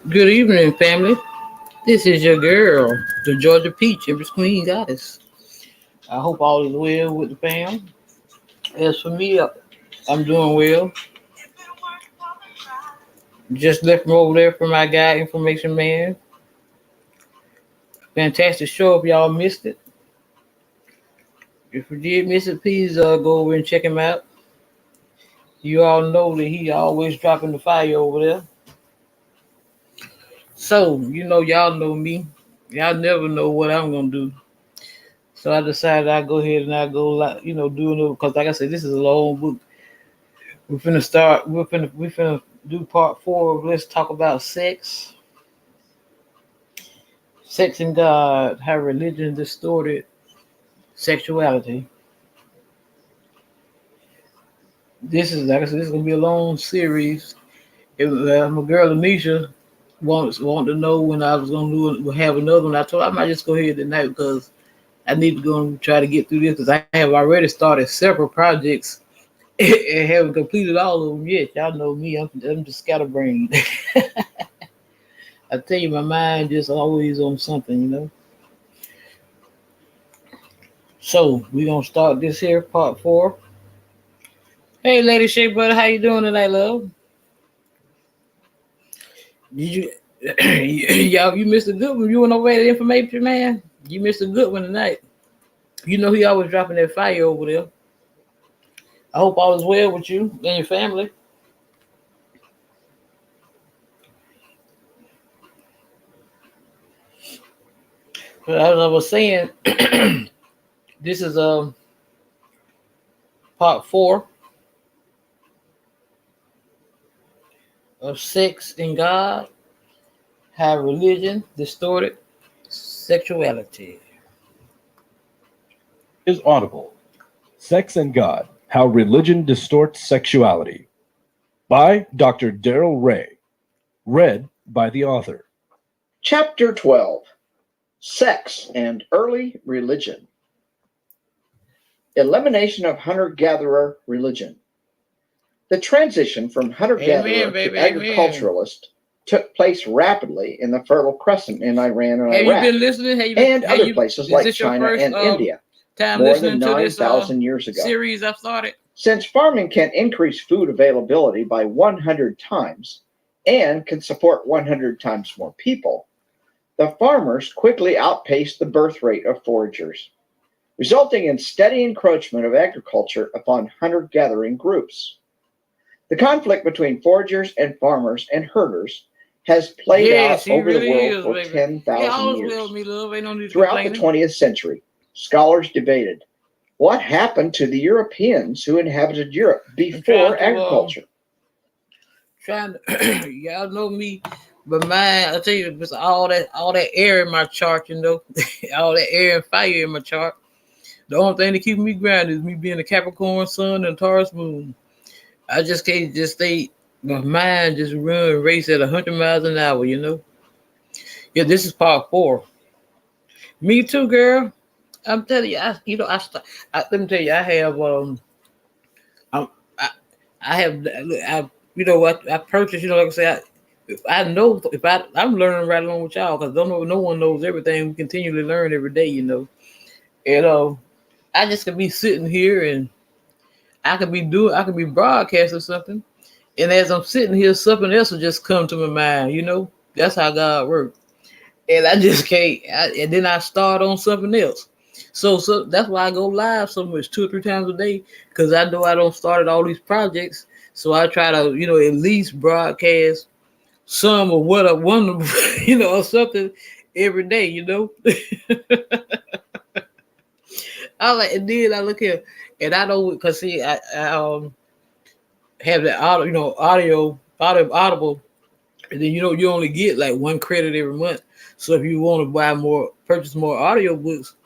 Good evening, family. This is your girl, the Georgia Peach, Empress Queen Goddess. I hope all is well with the fam. As for me, I'm doing well. Just left from over there for my guy, Information Man. Fantastic show if y'all missed it. If you did miss it, please go over and check him out. You all know that he always dropping the fire over there. So, y'all know me. Y'all never know what I'm going to do. So I decided I'd go ahead and I'd go, do another, because like I said, this is a long book. We're finna do part 4 of Let's Talk About Sex. Sex and God, how religion distorted sexuality. This is, like I said, this is gonna be a long series. My girl Anisha wanted to know when I was gonna have another one. I told her I might just go ahead tonight because I need to go and try to get through this because I have already started several projects and haven't completed all of them yet. Y'all know me, I'm just scatterbrained. I tell you, my mind just always on something. So we're gonna start this here, part 4. Hey, Lady Shea Butter, how you doing tonight, love? Did you, y'all? You missed a good one. You went over the information, man. You missed a good one tonight. He always dropping that fire over there. I hope all is well with you and your family. But as I was saying, this is part 4 of Sex and God, how religion distorted sexuality. Is Audible. Sex and God, How Religion Distorts Sexuality by Dr. Darrell Ray. Read by the author. Chapter 12, Sex and Early Religion. Elimination of hunter-gatherer religion. The transition from hunter-gatherer to agriculturalist took place rapidly in the Fertile Crescent in Iran and Iraq, been listening? and other places like China and India, more than 9,000 years ago. Series I've started. Since farming can increase food availability by 100 times and can support 100 times more people, the farmers quickly outpaced the birth rate of foragers, resulting in steady encroachment of agriculture upon hunter-gathering groups. The conflict between foragers and farmers and herders has played out over the world for 10,000 years. Throughout the 20th century, scholars debated what happened to the Europeans who inhabited Europe before agriculture. Y'all know me, but mine, I tell you, it's all that air in my chart, all that air and fire in my chart. The only thing that keeps me grounded is me being a Capricorn sun and Taurus moon. I just can't just stay, my mind just race at 100 miles an hour, Yeah, this is part 4. Me too, girl. I'm telling you, let me tell you, I have, I purchased, like I said, I'm learning right along with y'all because no one knows everything. We continually learn every day, and I just could be sitting here and I could be broadcasting something, and as I'm sitting here, something else will just come to my mind. That's how God works, and I just can't. And then I start on something else. So that's why I go live so much, 2 or 3 times a day, because I know I don't start all these projects. So I try to, at least broadcast some of what I want to, or something every day, and then I look here, and I know, because see, I have that audible, and then you only get like 1 credit every month. So if you want to purchase more audio books,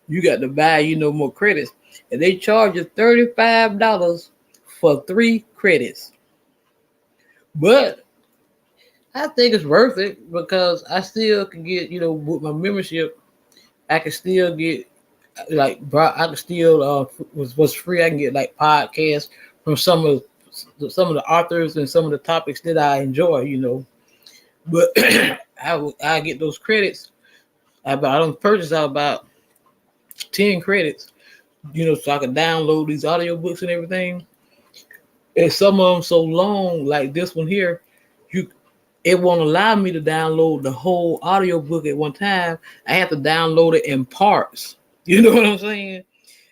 you got to buy, more credits. And they charge you $35 for 3 credits. But I think it's worth it because I still can get, with my membership, I can still get I can still was free. I can get like podcasts from some of the authors and some of the topics that I enjoy, But I get those credits. I don't purchase out about 10 credits, so I can download these audiobooks and everything. And some of them so long, like this one here, it won't allow me to download the whole audiobook at one time. I have to download it in parts. You know what I'm saying?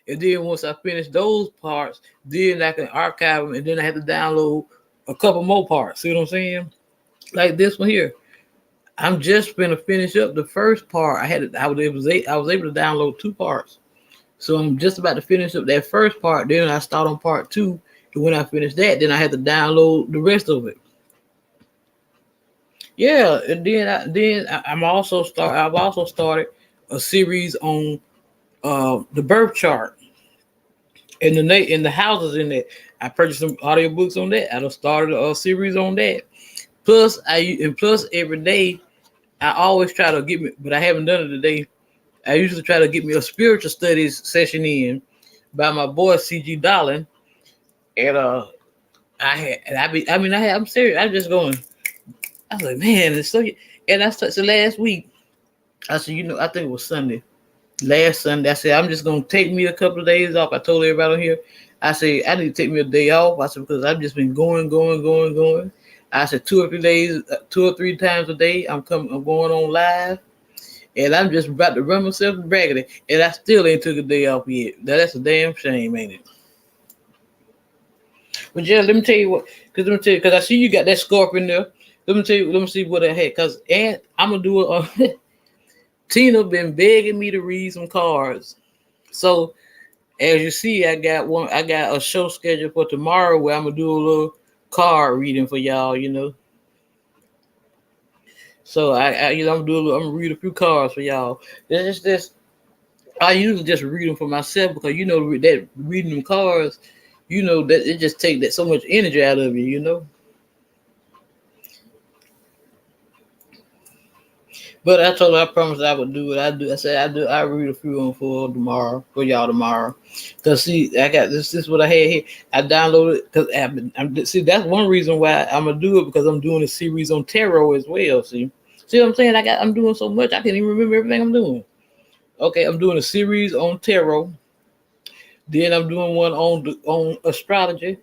And then once I finish those parts, then I can archive them, and then I have to download a couple more parts. See what I'm saying? Like this one here. I'm just gonna finish up the first part. I was able to download 2 parts. So I'm just about to finish up that first part. Then I start on part 2. And when I finish that, then I have to download the rest of it. Yeah, and then I've also started a series on the birth chart and the houses in it. I purchased some audiobooks on that. I just started a series on that. Plus every day I always try to get me, but I haven't done it today. I usually try to get me a spiritual studies session in by my boy CG Darling. And I'm serious. I'm just going. I was like, man, it's so. And so last week, I said, I think it was Sunday. Last Sunday, I said, I'm just gonna take me a couple of days off. I told everybody on here. I said, I need to take me a day off. I said, because I've just been going. I said 2 or 3 days, 2 or 3 times a day. I'm going on live, and I'm just about to run myself raggedy, and I still ain't took a day off yet. That's a damn shame, ain't it? But yeah, let me tell you what, because I see you got that scorpion there. Let me see what I had, because I'm gonna do it. Tina been begging me to read some cards, so as you see, I got a show scheduled for tomorrow where I'm gonna do a little card reading for y'all, So I'm gonna read a few cards for y'all. It's just I usually just read them for myself, because that reading them cards, that it just take that so much energy out of you, But I told her I promised I would do it. I read a few of them for y'all tomorrow. Cause see, I got this is what I had here. I downloaded because see, that's one reason why I'm gonna do it, because I'm doing a series on tarot as well. See what I'm saying? I'm doing so much I can't even remember everything I'm doing. Okay, I'm doing a series on tarot. Then I'm doing one on astrology,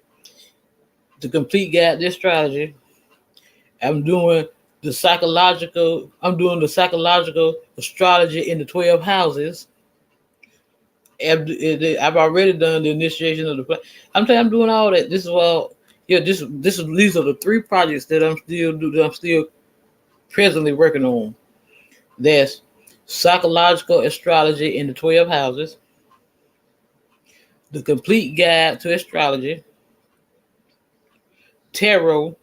the complete guide to astrology. I'm doing the psychological astrology in the 12 houses. I've already done the initiation of the. I'm doing all that. This is all. Yeah, these are the 3 projects that I'm still presently working on. That's psychological astrology in the 12 houses, the complete guide to astrology, tarot,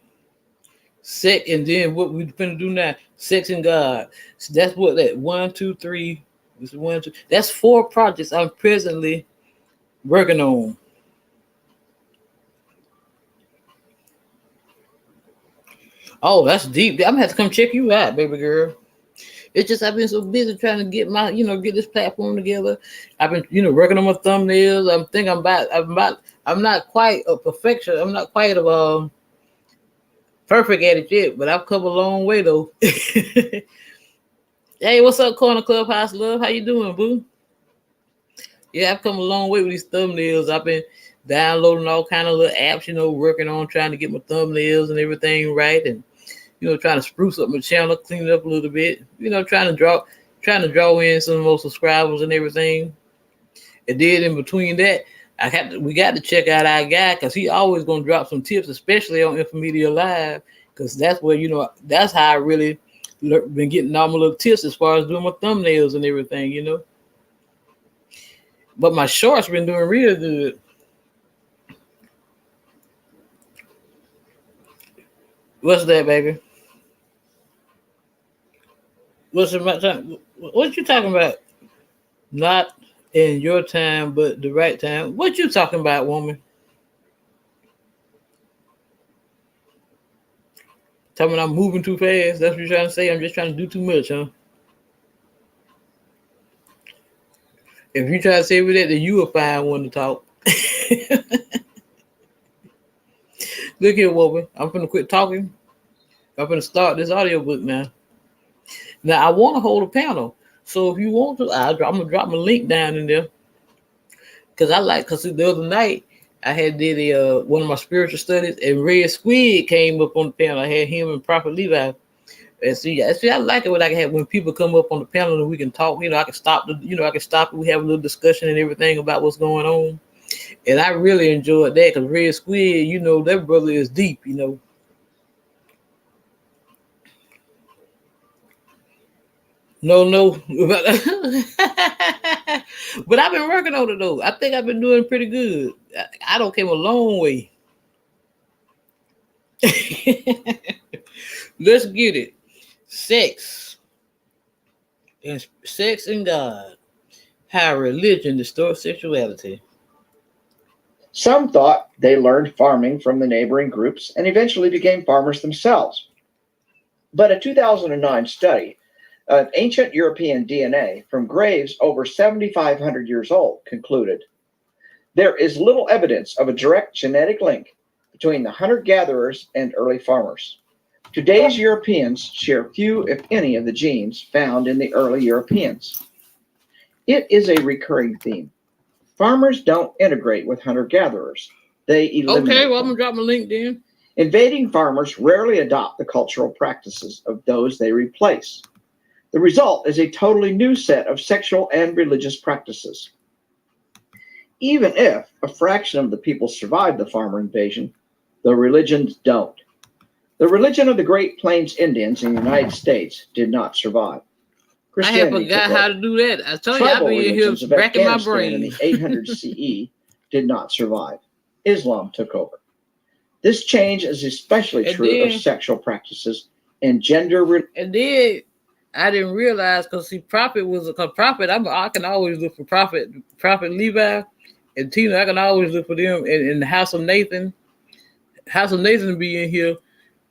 sex, and then what we're gonna do now, sex and God. So that's what that 1, 2, 3. This is 1, 2. That's 4 projects I'm presently working on. Oh, that's deep. I'm gonna have to come check you out, baby girl. It's just I've been so busy trying to get get this platform together. I've been working on my thumbnails. I'm not quite a perfection. I'm not quite perfect at it yet, but I've come a long way though. Hey, what's up, Corner Clubhouse Love? How you doing, boo? Yeah, I've come a long way with these thumbnails. I've been downloading all kind of little apps, working on trying to get my thumbnails and everything right, and trying to spruce up my channel, clean it up a little bit, trying to draw in some more subscribers and everything. And then in between that, we got to check out our guy, because he always gonna drop some tips, especially on Infomedia Live, because that's where that's how I really been getting all my little tips as far as doing my thumbnails and everything, But my shorts been doing real good. What's that, baby? What's in my time? What you talking about? Not in your time, but the right time. What you talking about, woman? Talking about I'm moving too fast. That's what you're trying to say. I'm just trying to do too much, huh? If you try to say with that, then you will find one to talk. Look here, woman. I'm gonna quit talking. I'm going to start this audiobook now. Now, I want to hold a panel. So if you want to, I'm going to drop my link down in there. Because the other night, I had did one of my spiritual studies, and Red Squid came up on the panel. I had him and Prophet Levi. And see, I like it when I can have when people come up on the panel and we can talk. I can stop and we have a little discussion and everything about what's going on. And I really enjoyed that because Red Squid, that brother is deep, No. But I've been working on it though. I think I've been doing pretty good. I don't came a long way. Let's get it. Sex and God. How religion distorts sexuality. Some thought they learned farming from the neighboring groups and eventually became farmers themselves. But a 2009 study of ancient European DNA from graves over 7,500 years old concluded there is little evidence of a direct genetic link between the hunter-gatherers and early farmers. Today's Europeans share few, if any, of the genes found in the early Europeans. It is a recurring theme. Farmers don't integrate with hunter-gatherers. They eliminate Okay, well, them. I'm going to drop my link then. Invading farmers rarely adopt the cultural practices of those they replace. The result is a totally new set of sexual and religious practices. Even if a fraction of the people survive the farmer invasion, the religions don't. The religion of the Great Plains Indians in the United States did not survive. I had forgot how to do that. I told you I'd be in here racking my brain. In the 800 CE did not survive. Islam took over. This change is especially true of sexual practices and gender. And then I didn't realize because Prophet I can always look for Prophet Levi and Tina. I can always look for them in the House of Nathan. House of Nathan be in here.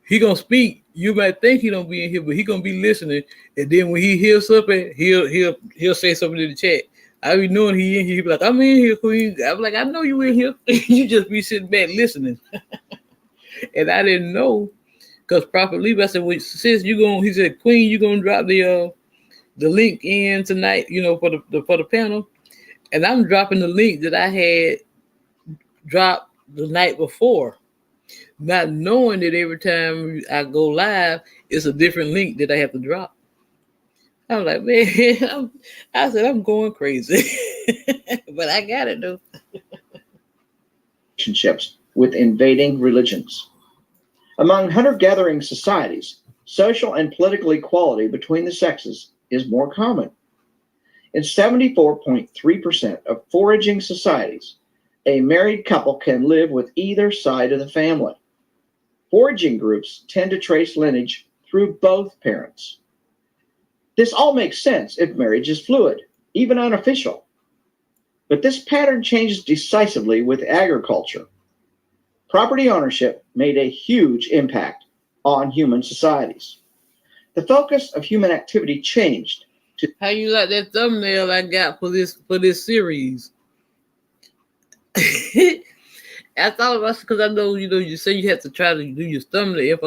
He gonna speak. You might think he don't be in here, but he gonna be listening. And then when he hears something, he'll say something in the chat. I be knowing he in here. He be like, I'm in here, Queen. I'm like, I know you in here. You just be sitting back listening. And I didn't know because Prophet Levi said, well, sis, he said, Queen, you gonna drop the link in tonight, for the panel. And I'm dropping the link that I had dropped the night before. Not knowing that every time I go live, it's a different link that I have to drop. I'm like, man, I'm going crazy. But I got it, though. Relationships with invading religions. Among hunter-gathering societies, social and political equality between the sexes is more common. In 74.3% of foraging societies, a married couple can live with either side of the family. Foraging groups tend to trace lineage through both parents. This all makes sense if marriage is fluid, even unofficial. But this pattern changes decisively with agriculture. Property ownership made a huge impact on human societies. The focus of human activity changed to... How you like that thumbnail I got for this series? I thought about it because I know, you say you have to try to do your thumbnail.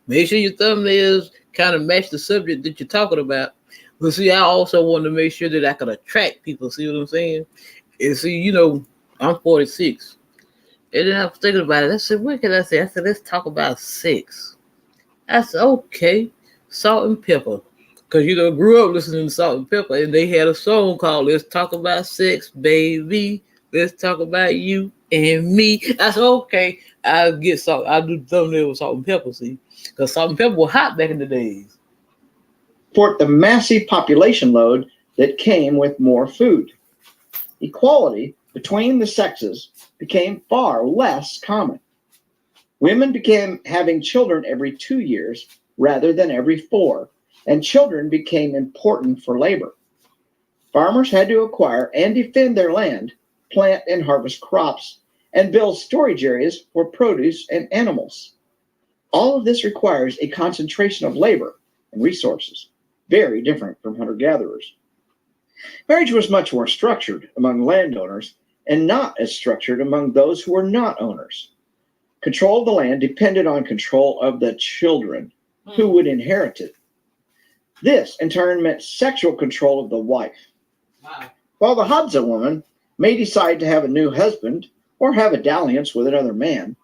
Make sure your thumbnails kind of match the subject that you're talking about. But see, I also want to make sure that I can attract people. See what I'm saying? And see, I'm 46. And then I was thinking about it. I said, what can I say? I said, let's talk about sex. I said, okay, Salt and Pepper. Because, grew up listening to Salt and Pepper. And they had a song called Let's Talk About Sex, Baby. Let's talk about you and me. I said, okay, I'll do the thumbnail with Salt and Pepper, see? Because Salt and Pepper were hot back in the days. For the massive population load that came with more food. Equality between the sexes became far less common. Women began having children every 2 years rather than every 4, and children became important for labor. Farmers had to acquire and defend their land, plant and harvest crops, and build storage areas for produce and animals. All of this requires a concentration of labor and resources, very different from hunter-gatherers. Marriage was much more structured among landowners and not as structured among those who were not owners. Control of the land depended on control of the children. who would inherit it. This, in turn, meant sexual control of the wife. Wow. While the Hadza woman may decide to have a new husband or have a dalliance with another man,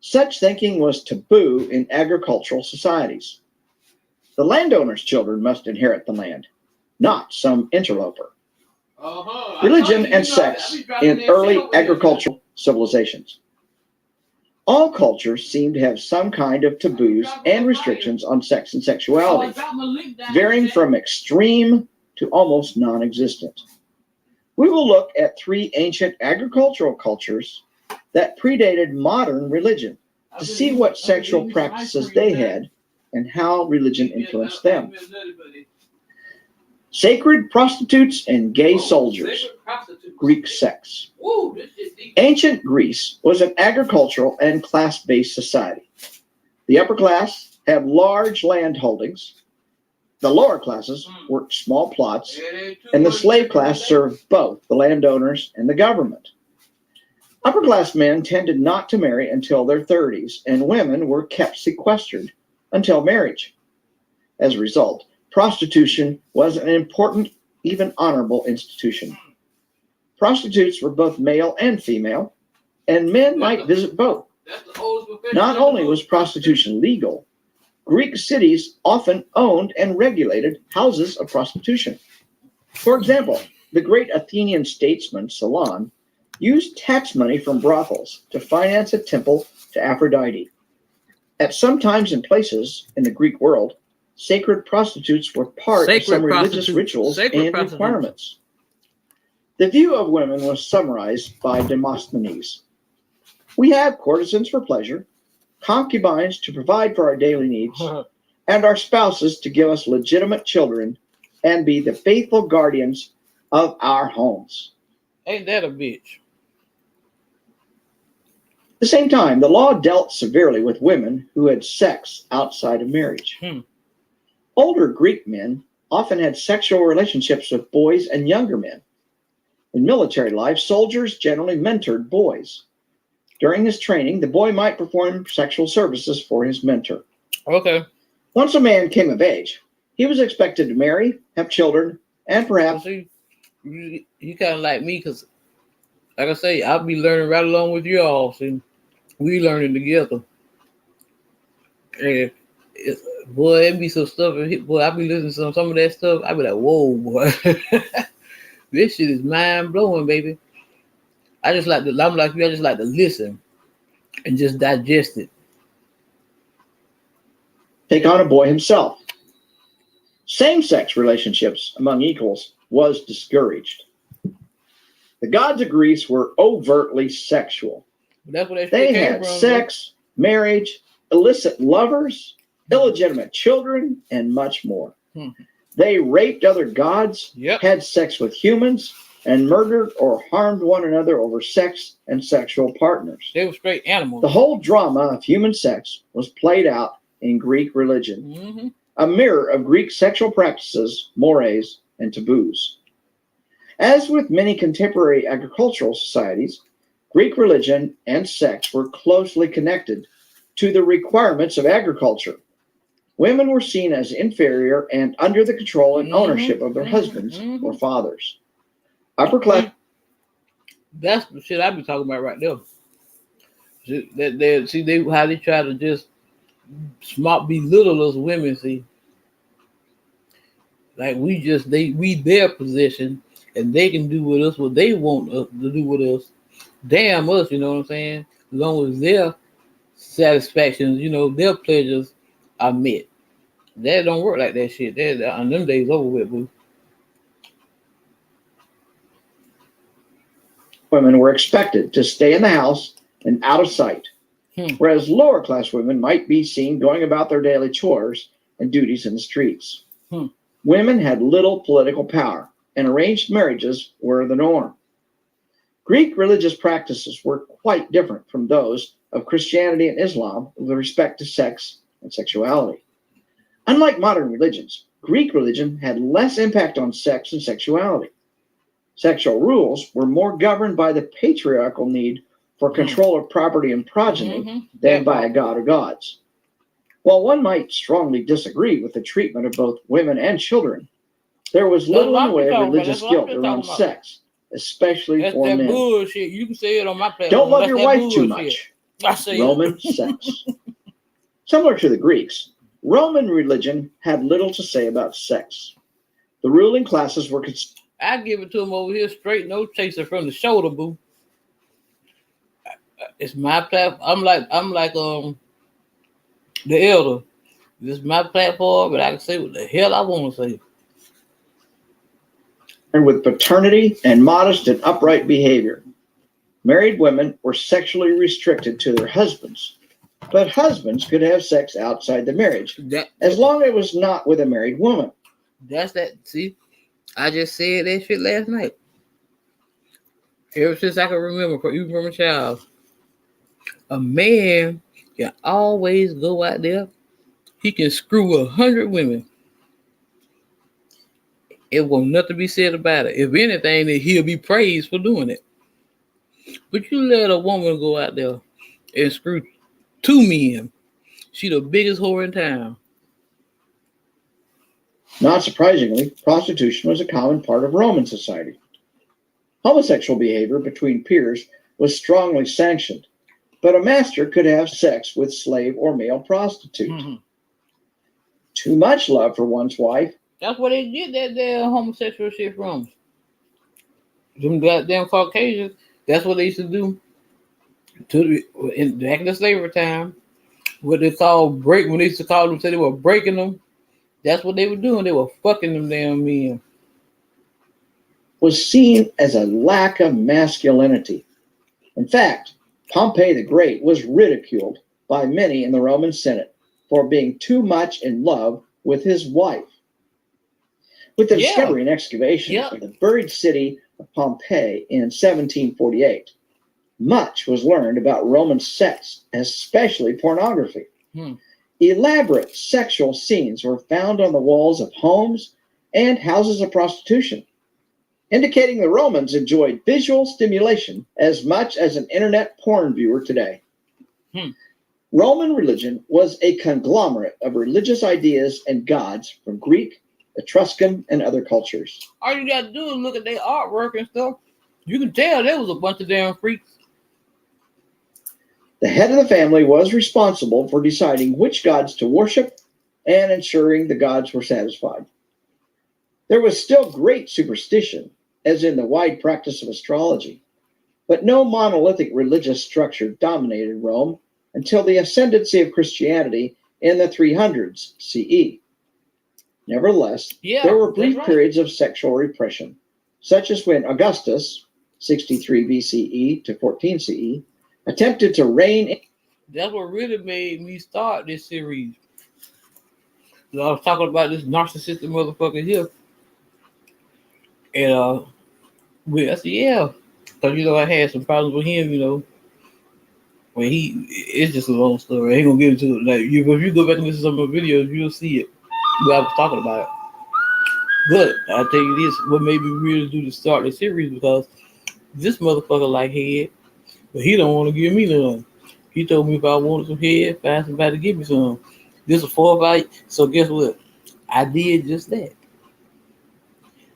such thinking was taboo in agricultural societies. The landowner's children must inherit the land, not some interloper. Religion and sex in early agricultural civilizations. All cultures seem to have some kind of taboos and restrictions on sex and sexuality, varying from extreme to almost non-existent. We will look at 3 ancient agricultural cultures that predated modern religion to see what sexual practices they had and how religion influenced them. Sacred prostitutes and gay soldiers, Greek sex. Ancient Greece was an agricultural and class-based society. The upper class had large land holdings. The lower classes worked small plots, and the slave class served both the landowners and the government. Upper-class men tended not to marry until their 30s, and women were kept sequestered until marriage. As a result, prostitution was an important, even honorable institution. Prostitutes were both male and female, and men might visit both. Not only was prostitution legal, Greek cities often owned and regulated houses of prostitution. For example, the great Athenian statesman Solon used tax money from brothels to finance a temple to Aphrodite. At some times and places in the Greek world, sacred prostitutes were part of some religious rituals and requirements. The view of women was summarized by Demosthenes. We have courtesans for pleasure, concubines to provide for our daily needs, and our spouses to give us legitimate children and be the faithful guardians of our homes. Ain't that a bitch? At the same time, the law dealt severely with women who had sex outside of marriage. Older Greek men often had sexual relationships with boys and younger men. In military life, soldiers generally mentored boys. During his training, the boy might perform sexual services for his mentor. Okay. Once a man came of age, he was expected to marry, have children, and perhaps... Well, see, you kind of like me because, like I say, I'll be learning right along with you all. See, we learning together. And boy, it be some stuff. Boy, I be listening to some of that stuff. I be like, whoa, boy. This shit is mind blowing, baby. I'm like you, I just like to listen and just digest it. Take on a boy himself. Same-sex relationships among equals was discouraged. The gods of Greece were overtly sexual. That's what they had sex, marriage, illicit lovers, illegitimate children, and much more. They raped other gods, had sex with humans, and murdered or harmed one another over sex and sexual partners. They were straight animals. The whole drama of human sex was played out in Greek religion, a mirror of Greek sexual practices, mores, and taboos. As with many contemporary agricultural societies, Greek religion and sex were closely connected to the requirements of agriculture. Women were seen as inferior and under the control and ownership of their husbands or fathers. Upper class. That's the shit I be talking about right there. How they try to just belittle us women. See, like we their possession, and they can do with us what they want us to do with us. Damn us, you know what I'm saying? As long as their satisfactions, their pleasures are met. That don't work like that shit. That on them days over with, boo. Women were expected to stay in the house and out of sight, whereas lower class women might be seen going about their daily chores and duties in the streets. Women had little political power, and arranged marriages were the norm. Greek religious practices were quite different from those of Christianity and Islam with respect to sex and sexuality. Unlike modern religions, Greek religion had less impact on sex and sexuality. Sexual rules were more governed by the patriarchal need for control of property and progeny than by a god or gods. While one might strongly disagree with the treatment of both women and children, there was little in the way of religious guilt around sex, especially for that men. bullshit. You can say it on my platform. Don't love your wife too bullshit. much. I say Roman sex. Similar to the Greeks, Roman religion had little to say about sex. The ruling classes were I give it to him over here straight, no chaser from the shoulder, boo. It's my platform. I'm like the elder. This is my platform, but I can say what the hell I want to say. and with paternity and modest and upright behavior. Married women were sexually restricted to their husbands, but husbands could have sex outside the marriage, as long as it was not with a married woman. That's that. See, I just said that shit last night. Ever since I can remember, even from a child, a man can always go out there. He can screw 100 women. It will nothing be said about it. If anything, then he'll be praised for doing it. But you let a woman go out there and screw 2 men. She the biggest whore in town. Not surprisingly, prostitution was a common part of Roman society. Homosexual behavior between peers was strongly sanctioned, but a master could have sex with slave or male prostitute. Mm-hmm. Too much love for one's wife. That's where they get that damn homosexual shit from. Them goddamn Caucasians, that's what they used to do back in the slavery time. What they call when they used to call them, say they were breaking them. That's what they were doing. They were fucking them damn men. Was seen as a lack of masculinity. In fact, Pompey the Great was ridiculed by many in the Roman Senate for being too much in love with his wife. With the discovery and excavation of the buried city of Pompeii in 1748, much was learned about Roman sex, especially pornography. Elaborate sexual scenes were found on the walls of homes and houses of prostitution, indicating the Romans enjoyed visual stimulation as much as an internet porn viewer today. Roman religion was a conglomerate of religious ideas and gods from Greek, Etruscan, and other cultures. All you got to do is look at their artwork and stuff. You can tell there was a bunch of damn freaks. The head of the family was responsible for deciding which gods to worship and ensuring the gods were satisfied. There was still great superstition, as in the wide practice of astrology, but no monolithic religious structure dominated Rome until the ascendancy of Christianity in the 300s CE. Nevertheless, there were brief periods of sexual repression, such as when Augustus, 63 BCE to 14 CE, attempted to reign. That's what really made me start this series. I was talking about this narcissistic motherfucker here. And I said, yeah. Because, I had some problems with him, when it's just a long story. I ain't gonna get into it. Like, if you go back and listen to some of the videos, you'll see it. What I was talking about. But I'll tell you this, what made me really do to start the series, because this motherfucker like head, but he don't want to give me none. He told me if I wanted some head, find somebody to give me some. This is a 4-fight. So guess what? I did just that.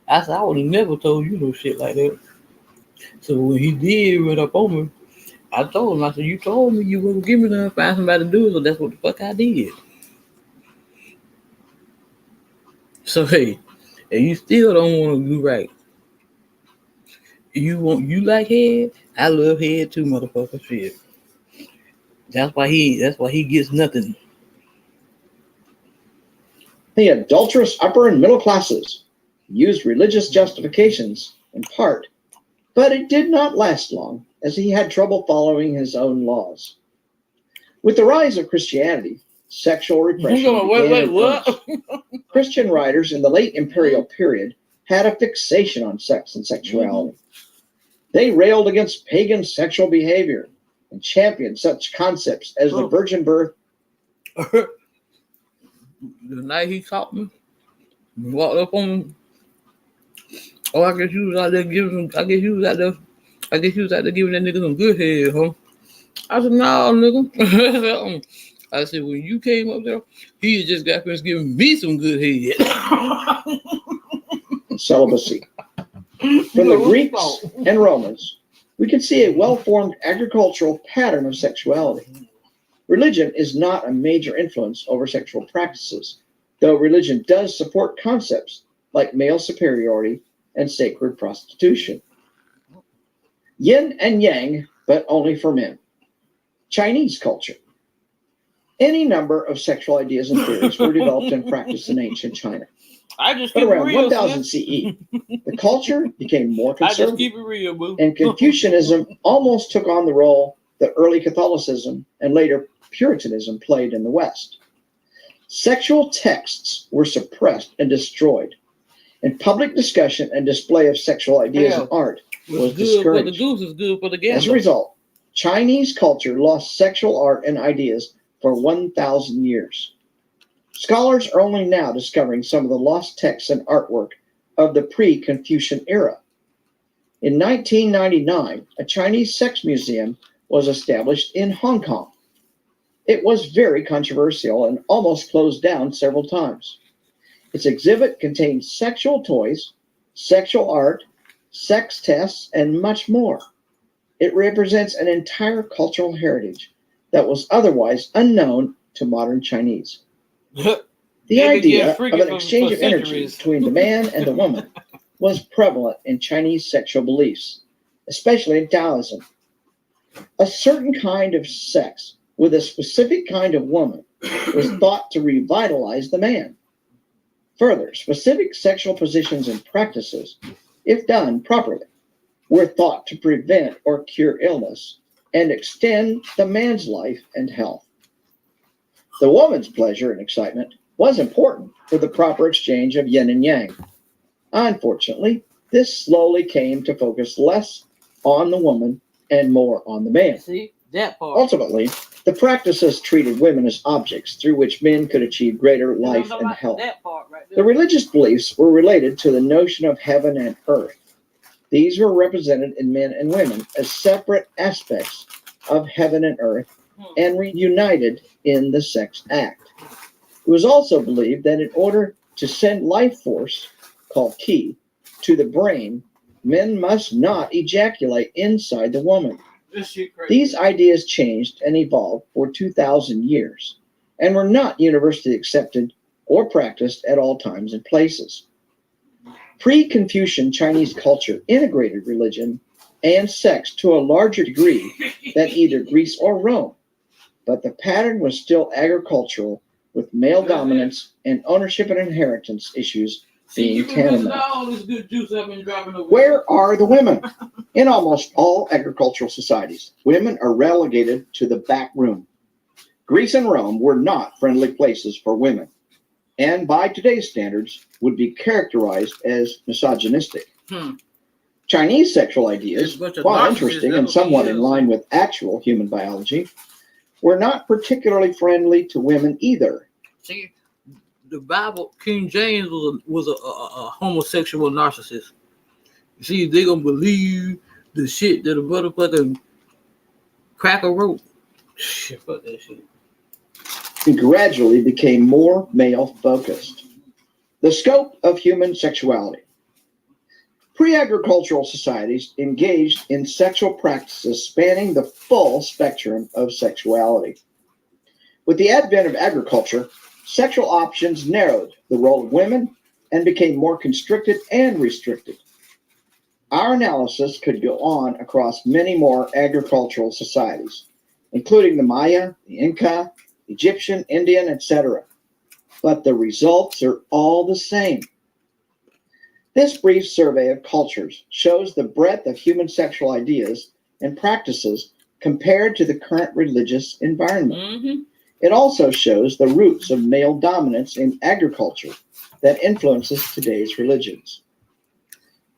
I said, I would have never told you no shit like that. So when he did run up on me, I told him, I said, you told me you wouldn't give me none, find somebody to do it, so that's what the fuck I did. So hey, and you still don't want to do right. You like head? I love head too, motherfucker. Shit. That's why he gets nothing. The adulterous upper and middle classes used religious justifications in part, but it did not last long, as he had trouble following his own laws. With the rise of Christianity, sexual repression began. What? Christian writers in the late imperial period had a fixation on sex and sexuality. They railed against pagan sexual behavior and championed such concepts as the virgin birth. The night he caught me, walked up on him. Oh, I guess you was out there giving that nigga some good head, huh? I said, no, nigga. I said, when you came up there, he had just got finished giving me some good head. Celibacy. From the Greeks and Romans, we can see a well-formed agricultural pattern of sexuality. Religion is not a major influence over sexual practices, though religion does support concepts like male superiority and sacred prostitution. Yin and yang, but only for men. Chinese culture. Any number of sexual ideas and theories were developed and practiced in ancient China. But around 1000 CE, the culture became more conservative, and Confucianism almost took on the role that early Catholicism and later Puritanism played in the West. Sexual texts were suppressed and destroyed, and public discussion and display of sexual ideas and art was discouraged. The goose is good for the gander. As a result, Chinese culture lost sexual art and ideas for 1,000 years. Scholars are only now discovering some of the lost texts and artwork of the pre-Confucian era. In 1999, a Chinese sex museum was established in Hong Kong. It was very controversial and almost closed down several times. Its exhibit contained sexual toys, sexual art, sex tests, and much more. It represents an entire cultural heritage that was otherwise unknown to modern Chinese. The idea of an exchange of energy between the man and the woman was prevalent in Chinese sexual beliefs, especially in Taoism. A certain kind of sex with a specific kind of woman was thought to revitalize the man. Further, specific sexual positions and practices, if done properly, were thought to prevent or cure illness and extend the man's life and health. The woman's pleasure and excitement was important for the proper exchange of yin and yang. Unfortunately, this slowly came to focus less on the woman and more on the man. See, that part. Ultimately, the practices treated women as objects through which men could achieve greater life and health. The religious beliefs were related to the notion of heaven and earth. These were represented in men and women as separate aspects of heaven and earth and reunited in the sex act. It was also believed that in order to send life force, called ki, to the brain, men must not ejaculate inside the woman. These ideas changed and evolved for 2,000 years and were not universally accepted or practiced at all times and places. Pre-Confucian Chinese culture integrated religion and sex to a larger degree than either Greece or Rome, but the pattern was still agricultural, with male dominance and ownership and inheritance issues being tantamount. Where are the women? In almost all agricultural societies, women are relegated to the back room. Greece and Rome were not friendly places for women, and by today's standards would be characterized as misogynistic. Chinese sexual ideas, while interesting and somewhat in line with actual human biology, were not particularly friendly to women either. See, the Bible, King James was a homosexual narcissist. You see, they gonna believe the shit that a motherfucking cracker wrote. Shit, fuck that shit. It gradually became more male-focused. The scope of human sexuality. Pre-agricultural societies engaged in sexual practices spanning the full spectrum of sexuality. With the advent of agriculture, sexual options narrowed the role of women and became more constricted and restricted. Our analysis could go on across many more agricultural societies, including the Maya, the Inca, Egyptian, Indian, etc. But the results are all the same. This brief survey of cultures shows the breadth of human sexual ideas and practices compared to the current religious environment. It also shows the roots of male dominance in agriculture that influences today's religions.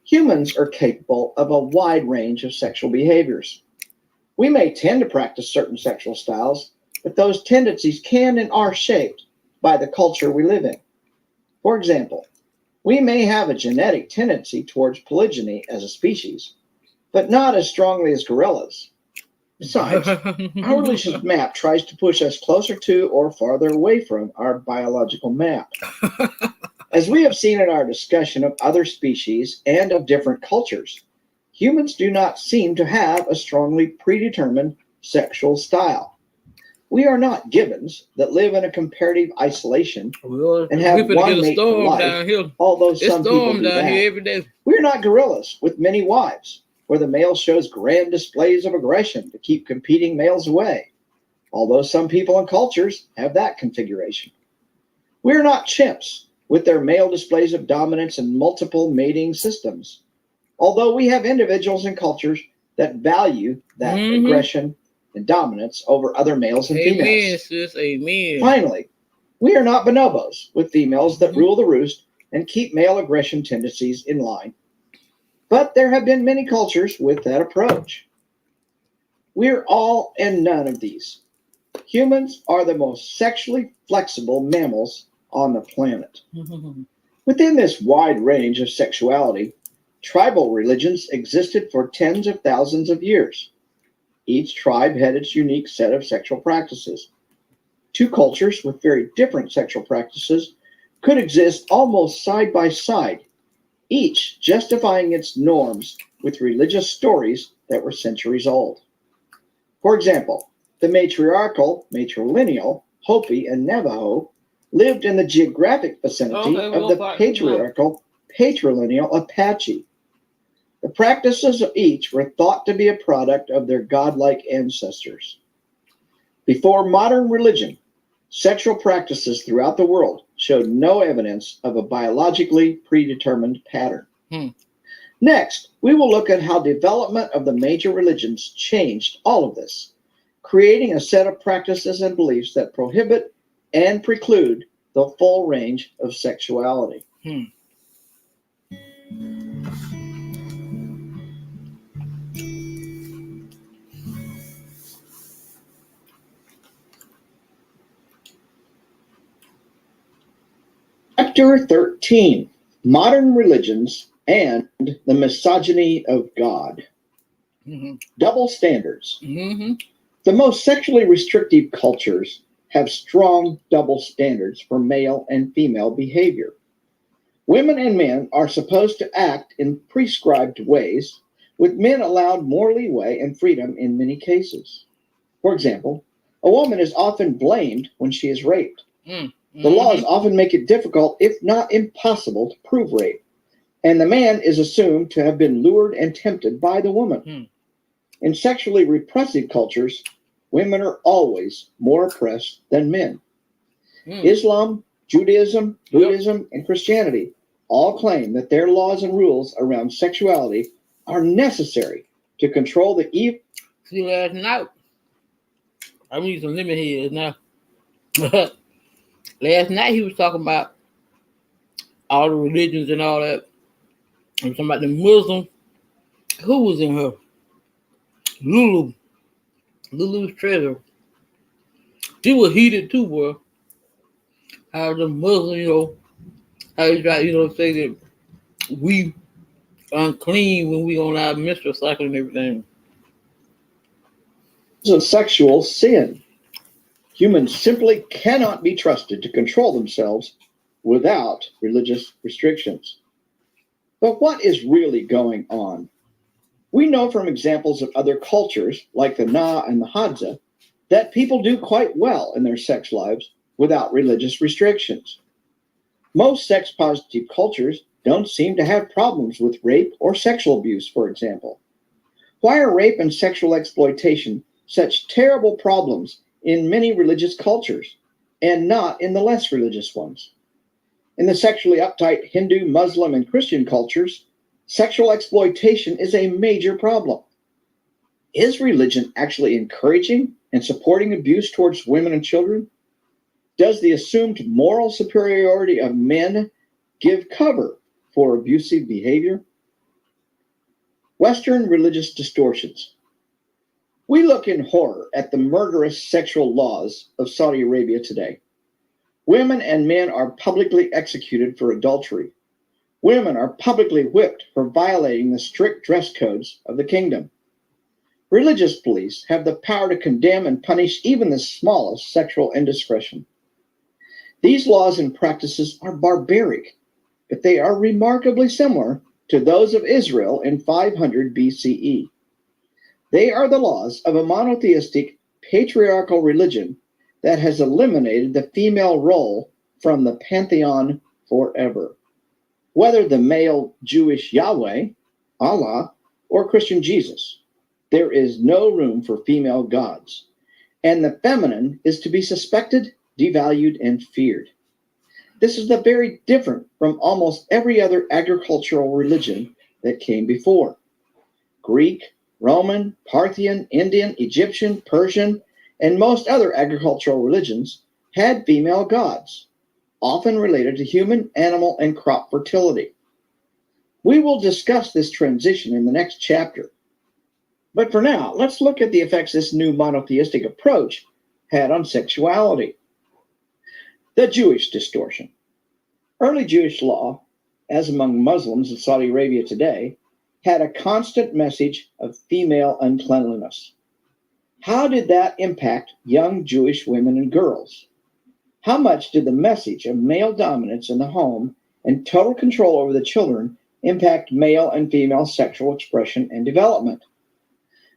Humans are capable of a wide range of sexual behaviors. We may tend to practice certain sexual styles, but those tendencies can and are shaped by the culture we live in. For example, we may have a genetic tendency towards polygyny as a species, but not as strongly as gorillas. Besides, our religion's map tries to push us closer to or farther away from our biological map. As we have seen in our discussion of other species and of different cultures, humans do not seem to have a strongly predetermined sexual style. We are not gibbons that live in a comparative isolation and have one mate for life, although some people do that. Every day. We are not gorillas with many wives, where the male shows grand displays of aggression to keep competing males away, although some people and cultures have that configuration. We are not chimps with their male displays of dominance and multiple mating systems, although we have individuals and cultures that value that aggression and dominance over other males and females. Amen, sis. Amen. Finally, we are not bonobos with females that rule the roost and keep male aggression tendencies in line. But there have been many cultures with that approach. We're all and none of these. Humans are the most sexually flexible mammals on the planet. Within this wide range of sexuality, tribal religions existed for tens of thousands of years. Each tribe had its unique set of sexual practices. Two cultures with very different sexual practices could exist almost side by side, each justifying its norms with religious stories that were centuries old. For example, the matrilineal Hopi and Navajo lived in the geographic vicinity of the patrilineal Apache. The practices of each were thought to be a product of their godlike ancestors. Before modern religion, sexual practices throughout the world showed no evidence of a biologically predetermined pattern. Next, we will look at how development of the major religions changed all of this, creating a set of practices and beliefs that prohibit and preclude the full range of sexuality. Chapter 13, Modern Religions and the Misogyny of God. Double standards. The most sexually restrictive cultures have strong double standards for male and female behavior. Women and men are supposed to act in prescribed ways, with men allowed more leeway and freedom in many cases. For example, a woman is often blamed when she is raped. The laws often make it difficult, if not impossible, to prove rape, and the man is assumed to have been lured and tempted by the woman. In sexually repressive cultures, women are always more oppressed than men. Islam, Judaism, Buddhism, and Christianity all claim that their laws and rules around sexuality are necessary to control the evil. See, last night, I'm using lemon heads now. Last night he was talking about all the religions and all that. He was talking about the Muslim. Who was in her? Lulu's treasure. She was heated too, boy. How the Muslim, how you try, say that we unclean when we on our menstrual cycle and everything. It's a sexual sin. Humans simply cannot be trusted to control themselves without religious restrictions. But what is really going on? We know from examples of other cultures, like the Na and the Hadza, that people do quite well in their sex lives without religious restrictions. Most sex-positive cultures don't seem to have problems with rape or sexual abuse, for example. Why are rape and sexual exploitation such terrible problems in many religious cultures, and not in the less religious ones? In the sexually uptight Hindu, Muslim, and Christian cultures, sexual exploitation is a major problem. Is religion actually encouraging and supporting abuse towards women and children? Does the assumed moral superiority of men give cover for abusive behavior? Western religious distortions. We look in horror at the murderous sexual laws of Saudi Arabia today. Women and men are publicly executed for adultery. Women are publicly whipped for violating the strict dress codes of the kingdom. Religious police have the power to condemn and punish even the smallest sexual indiscretion. These laws and practices are barbaric, but they are remarkably similar to those of Israel in 500 BCE. They are the laws of a monotheistic, patriarchal religion that has eliminated the female role from the pantheon forever. Whether the male Jewish Yahweh, Allah, or Christian Jesus, there is no room for female gods, and the feminine is to be suspected, devalued, and feared. This is very different from almost every other agricultural religion that came before. Greek, Roman, Parthian, Indian, Egyptian, Persian, and most other agricultural religions had female gods, often related to human, animal, and crop fertility. We will discuss this transition in the next chapter. But for now, let's look at the effects this new monotheistic approach had on sexuality. The Jewish distortion. Early Jewish law, as among Muslims in Saudi Arabia today, had a constant message of female uncleanliness. How did that impact young Jewish women and girls? How much did the message of male dominance in the home and total control over the children impact male and female sexual expression and development?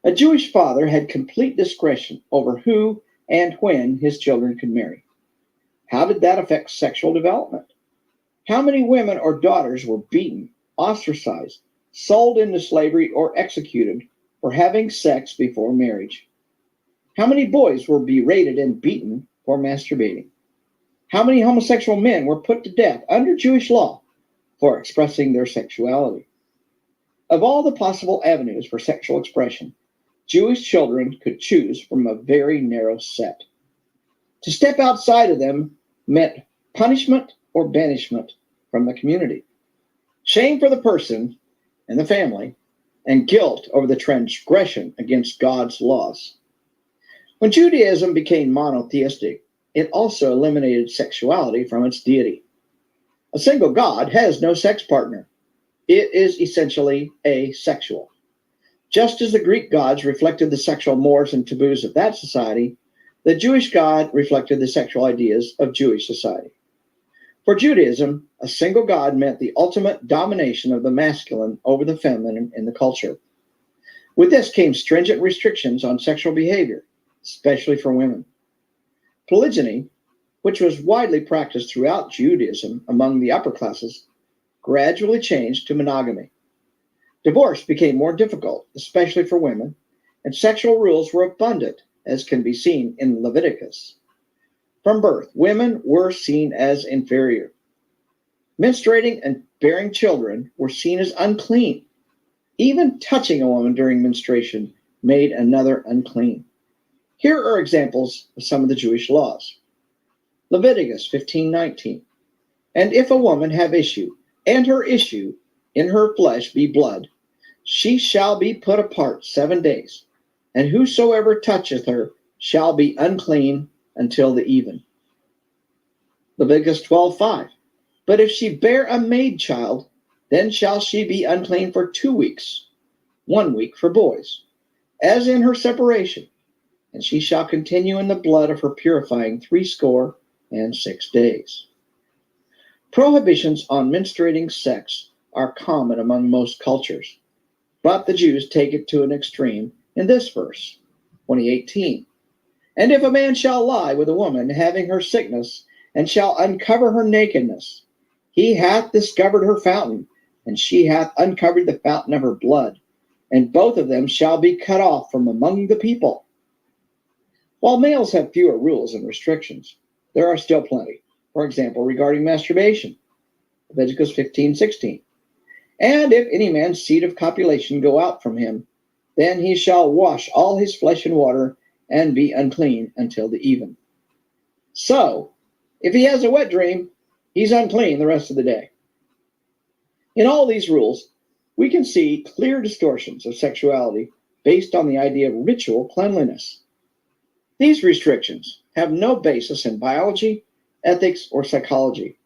A Jewish father had complete discretion over who and when his children could marry. How did that affect sexual development? How many women or daughters were beaten, ostracized, sold into slavery, or executed for having sex before marriage? How many boys were berated and beaten for masturbating? How many homosexual men were put to death under Jewish law for expressing their sexuality? Of all the possible avenues for sexual expression, Jewish children could choose from a very narrow set. To step outside of them meant punishment or banishment from the community, shame for the person and the family, and guilt over the transgression against God's laws. When Judaism became monotheistic, it also eliminated sexuality from its deity. A single God has no sex partner. It is essentially asexual. Just as the Greek gods reflected the sexual mores and taboos of that society, the Jewish God reflected the sexual ideas of Jewish society. For Judaism, a single God meant the ultimate domination of the masculine over the feminine in the culture. With this came stringent restrictions on sexual behavior, especially for women. Polygyny, which was widely practiced throughout Judaism among the upper classes, gradually changed to monogamy. Divorce became more difficult, especially for women, and sexual rules were abundant, as can be seen in Leviticus. From birth, women were seen as inferior. Menstruating and bearing children were seen as unclean. Even touching a woman during menstruation made another unclean. Here are examples of some of the Jewish laws. Leviticus 15:19. And if a woman have issue, and her issue in her flesh be blood, she shall be put apart 7 days, and whosoever toucheth her shall be unclean until the even. Leviticus 12:5. But if she bear a maid child, then shall she be unclean for 2 weeks, 1 week for boys, as in her separation, and she shall continue in the blood of her purifying 66 days. Prohibitions on menstruating sex are common among most cultures, but the Jews take it to an extreme in this verse, 20:18. And if a man shall lie with a woman having her sickness, and shall uncover her nakedness, he hath discovered her fountain, and she hath uncovered the fountain of her blood, and both of them shall be cut off from among the people. While males have fewer rules and restrictions, there are still plenty. For example, regarding masturbation, Leviticus 15:16. And if any man's seed of copulation go out from him, then he shall wash all his flesh in water, and be unclean until the even. So, if he has a wet dream, he's unclean the rest of the day. In all these rules, we can see clear distortions of sexuality based on the idea of ritual cleanliness. These restrictions have no basis in biology, ethics, or psychology.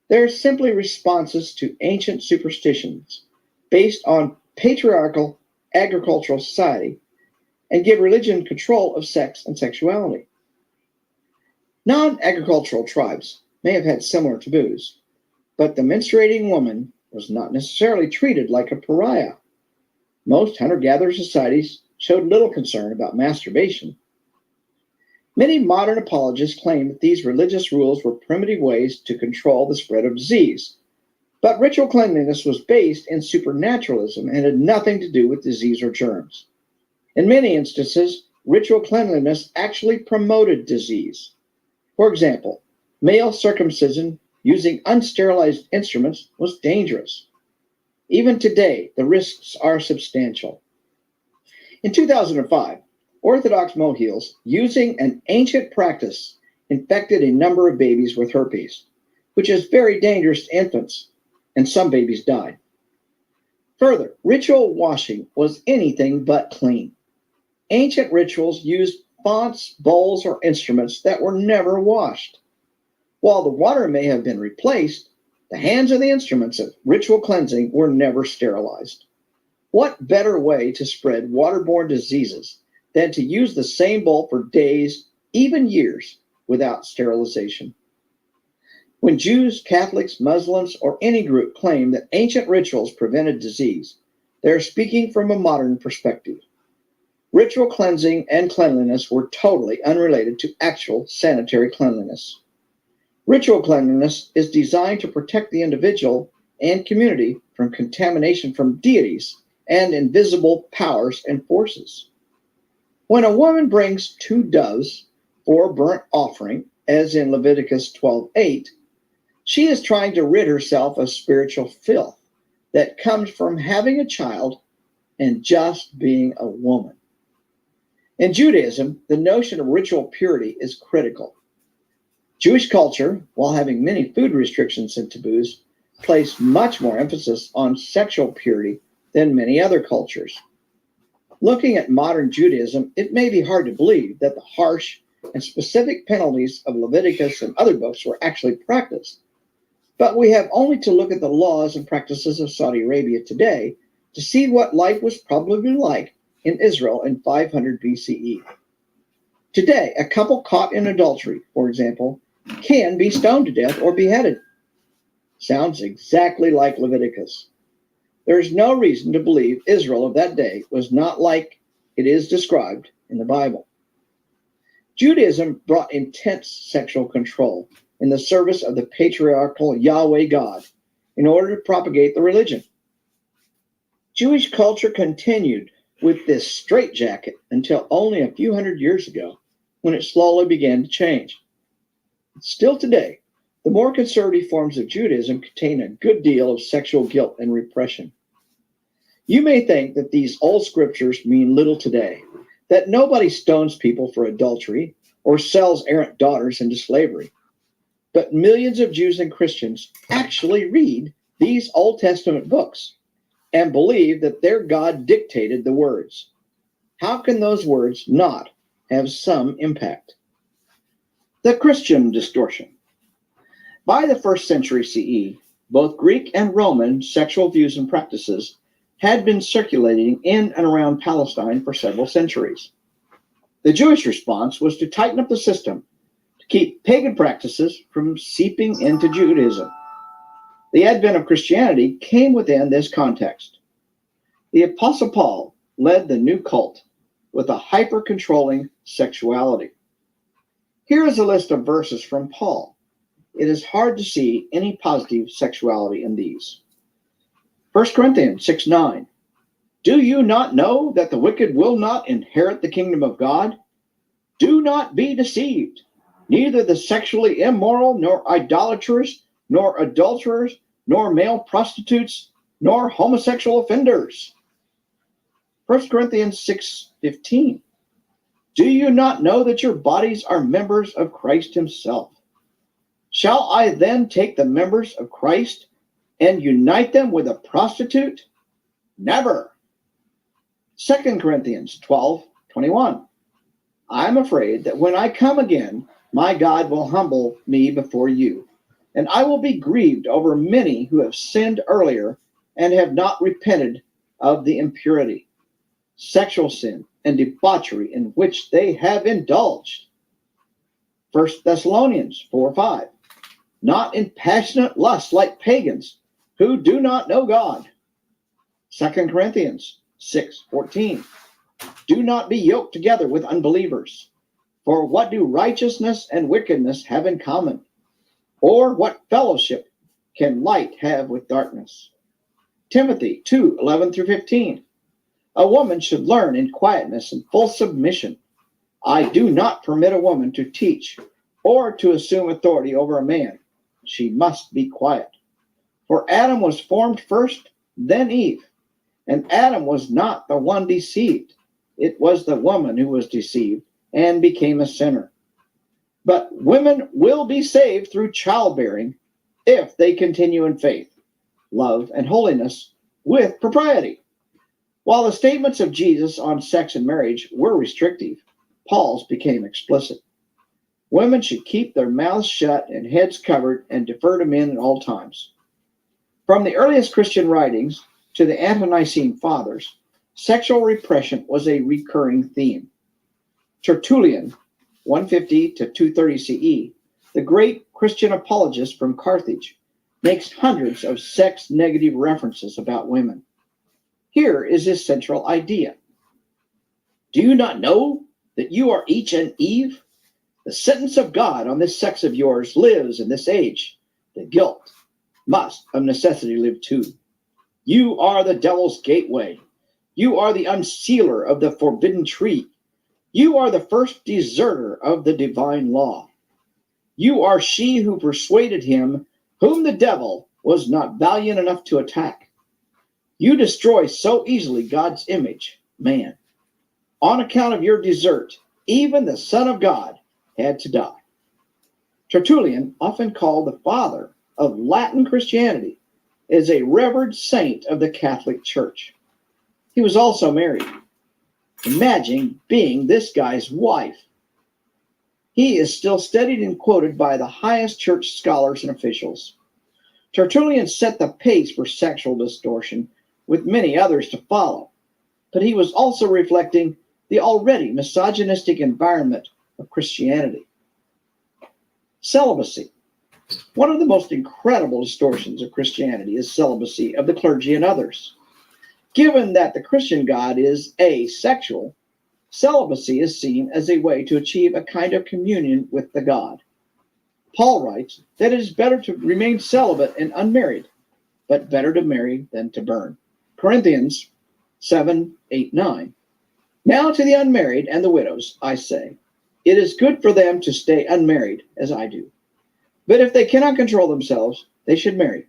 They're simply responses to ancient superstitions based on patriarchal agricultural society and give religion control of sex and sexuality. Non-agricultural tribes may have had similar taboos, but the menstruating woman was not necessarily treated like a pariah. Most hunter-gatherer societies showed little concern about masturbation. Many modern apologists claim that these religious rules were primitive ways to control the spread of disease, but ritual cleanliness was based in supernaturalism and had nothing to do with disease or germs. In many instances, ritual cleanliness actually promoted disease. For example, male circumcision using unsterilized instruments was dangerous. Even today, the risks are substantial. In 2005, Orthodox mohels, using an ancient practice, infected a number of babies with herpes, which is very dangerous to infants, and some babies died. Further, ritual washing was anything but clean. Ancient rituals used fonts, bowls, or instruments that were never washed. While the water may have been replaced, the hands of the instruments of ritual cleansing were never sterilized. What better way to spread waterborne diseases than to use the same bowl for days, even years, without sterilization? When Jews, Catholics, Muslims, or any group claim that ancient rituals prevented disease, they are speaking from a modern perspective. Ritual cleansing and cleanliness were totally unrelated to actual sanitary cleanliness. Ritual cleanliness is designed to protect the individual and community from contamination from deities and invisible powers and forces. When a woman brings 2 doves for a burnt offering, as in Leviticus 12:8, she is trying to rid herself of spiritual filth that comes from having a child and just being a woman. In Judaism, the notion of ritual purity is critical. Jewish culture, while having many food restrictions and taboos, placed much more emphasis on sexual purity than many other cultures. Looking at modern Judaism, it may be hard to believe that the harsh and specific penalties of Leviticus and other books were actually practiced. But we have only to look at the laws and practices of Saudi Arabia today to see what life was probably like in Israel in 500 BCE. Today, a couple caught in adultery, for example, can be stoned to death or beheaded. Sounds exactly like Leviticus. There is no reason to believe Israel of that day was not like it is described in the Bible. Judaism brought intense sexual control in the service of the patriarchal Yahweh God in order to propagate the religion. Jewish culture continued with this straitjacket until only a few hundred years ago, when it slowly began to change. Still today, the more conservative forms of Judaism contain a good deal of sexual guilt and repression. You may think that these old scriptures mean little today, that nobody stones people for adultery or sells errant daughters into slavery. But millions of Jews and Christians actually read these Old Testament books and believe that their God dictated the words. How can those words not have some impact? The Christian distortion. By the 1st century CE, both Greek and Roman sexual views and practices had been circulating in and around Palestine for several centuries. The Jewish response was to tighten up the system to keep pagan practices from seeping into Judaism. The advent of Christianity came within this context. The Apostle Paul led the new cult with a hyper-controlling sexuality. Here is a list of verses from Paul. It is hard to see any positive sexuality in these. 1 Corinthians 6:9. Do you not know that the wicked will not inherit the kingdom of God? Do not be deceived. Neither the sexually immoral, nor idolaters, nor adulterers, nor male prostitutes, nor homosexual offenders. 1 Corinthians 6:15. Do you not know that your bodies are members of Christ himself? Shall I then take the members of Christ and unite them with a prostitute? Never. 2 Corinthians 12:21. I'm afraid that when I come again, my God will humble me before you, and I will be grieved over many who have sinned earlier and have not repented of the impurity, sexual sin, and debauchery in which they have indulged. 1 Thessalonians 4:5. Not in passionate lust like pagans who do not know God. 2 Corinthians 6:14. Do not be yoked together with unbelievers. For what do righteousness and wickedness have in common? Or what fellowship can light have with darkness? Timothy 2:11-15. A woman should learn in quietness and full submission. I do not permit a woman to teach or to assume authority over a man. She must be quiet. For Adam was formed first, then Eve. And Adam was not the one deceived. It was the woman who was deceived and became a sinner. But women will be saved through childbearing if they continue in faith, love, and holiness with propriety. While the statements of Jesus on sex and marriage were restrictive, Paul's became explicit. Women should keep their mouths shut and heads covered and defer to men at all times. From the earliest Christian writings to the Ante-Nicene Fathers, sexual repression was a recurring theme. Tertullian, 150-230 CE, the great Christian apologist from Carthage, makes hundreds of sex-negative references about women. Here is his central idea. Do you not know that you are each an Eve? The sentence of God on this sex of yours lives in this age. The guilt must of necessity live too. You are the devil's gateway. You are the unsealer of the forbidden tree. You are the first deserter of the divine law. You are she who persuaded him whom the devil was not valiant enough to attack. You destroy so easily God's image, man. On account of your desert, even the Son of God had to die. Tertullian, often called the father of Latin Christianity, is a revered saint of the Catholic Church. He was also married. Imagine being this guy's wife. He is still studied and quoted by the highest church scholars and officials. Tertullian set the pace for sexual distortion, with many others to follow, but he was also reflecting the already misogynistic environment of Christianity. Celibacy. One of the most incredible distortions of Christianity is celibacy of the clergy and others. Given that the Christian God is asexual, celibacy is seen as a way to achieve a kind of communion with the God. Paul writes that it is better to remain celibate and unmarried, but better to marry than to burn. Corinthians 7:8-9. Now to the unmarried and the widows, I say, it is good for them to stay unmarried, as I do. But if they cannot control themselves, they should marry.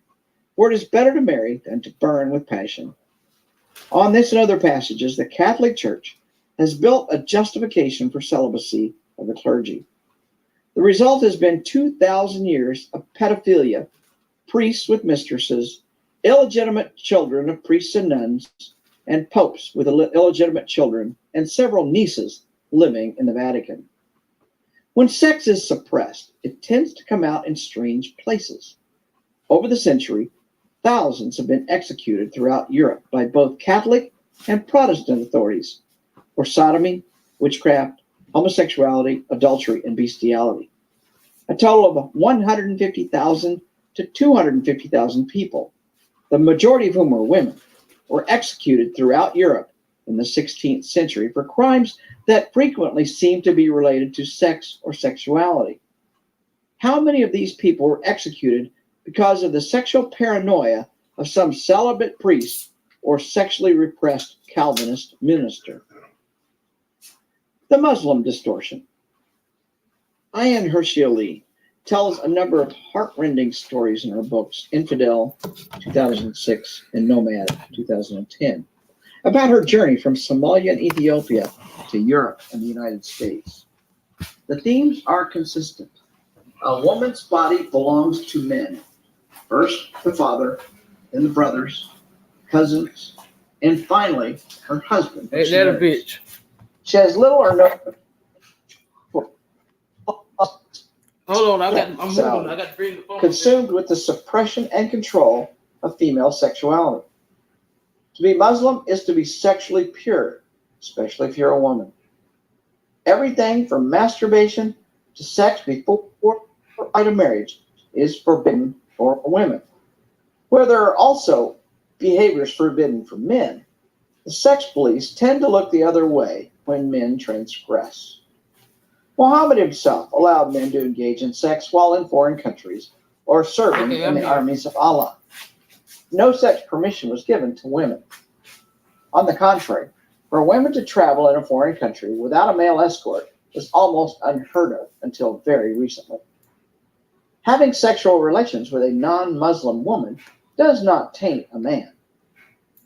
For it is better to marry than to burn with passion. On this and other passages, the Catholic Church has built a justification for celibacy of the clergy. The result has been 2,000 years of pedophilia, priests with mistresses, illegitimate children of priests and nuns, and popes with illegitimate children, and several nieces living in the Vatican. When sex is suppressed, it tends to come out in strange places. Over the century, thousands have been executed throughout Europe by both Catholic and Protestant authorities for sodomy, witchcraft, homosexuality, adultery, and bestiality. A total of 150,000 to 250,000 people, the majority of whom were women, were executed throughout Europe in the 16th century for crimes that frequently seemed to be related to sex or sexuality. How many of these people were executed because of the sexual paranoia of some celibate priest or sexually repressed Calvinist minister? The Muslim distortion. Ayaan Hirsi Ali tells a number of heartrending stories in her books, Infidel, 2006, and Nomad, 2010, about her journey from Somalia and Ethiopia to Europe and the United States. The themes are consistent. A woman's body belongs to men. First, the father, then the brothers, cousins, and finally, her husband. Ain't that a bitch? She has little or no. Hold on, I'm moving. I got to bring the phone. Consumed with the suppression and control of female sexuality. To be Muslim is to be sexually pure, especially if you're a woman. Everything from masturbation to sex before or marriage is forbidden for women. Where there are also behaviors forbidden for men, the sex police tend to look the other way when men transgress. Muhammad himself allowed men to engage in sex while in foreign countries or serving in the armies of Allah. No such permission was given to women. On the contrary, for women to travel in a foreign country without a male escort was almost unheard of until very recently. Having sexual relations with a non-Muslim woman does not taint a man.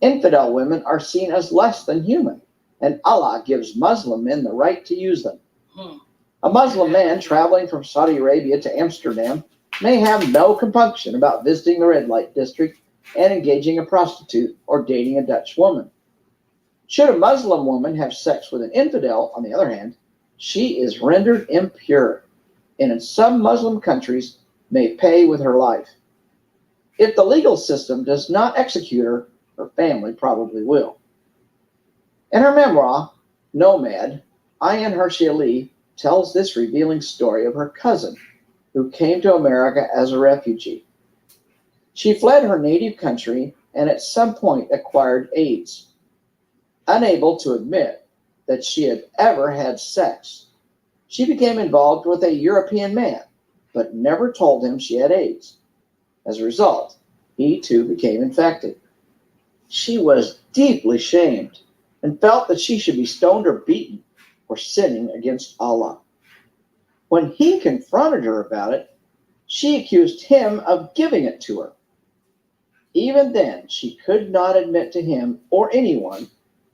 Infidel women are seen as less than human, and Allah gives Muslim men the right to use them. A Muslim man traveling from Saudi Arabia to Amsterdam may have no compunction about visiting the red light district and engaging a prostitute or dating a Dutch woman. Should a Muslim woman have sex with an infidel, on the other hand, she is rendered impure, and in some Muslim countries may pay with her life. If the legal system does not execute her, her family probably will. In her memoir, Nomad, Ayan Hirsi Ali tells this revealing story of her cousin who came to America as a refugee. She fled her native country and at some point acquired AIDS. Unable to admit that she had ever had sex, she became involved with a European man, but never told him she had AIDS. As a result, he too became infected. She was deeply shamed and felt that she should be stoned or beaten for sinning against Allah. When he confronted her about it, she accused him of giving it to her. Even then, she could not admit to him or anyone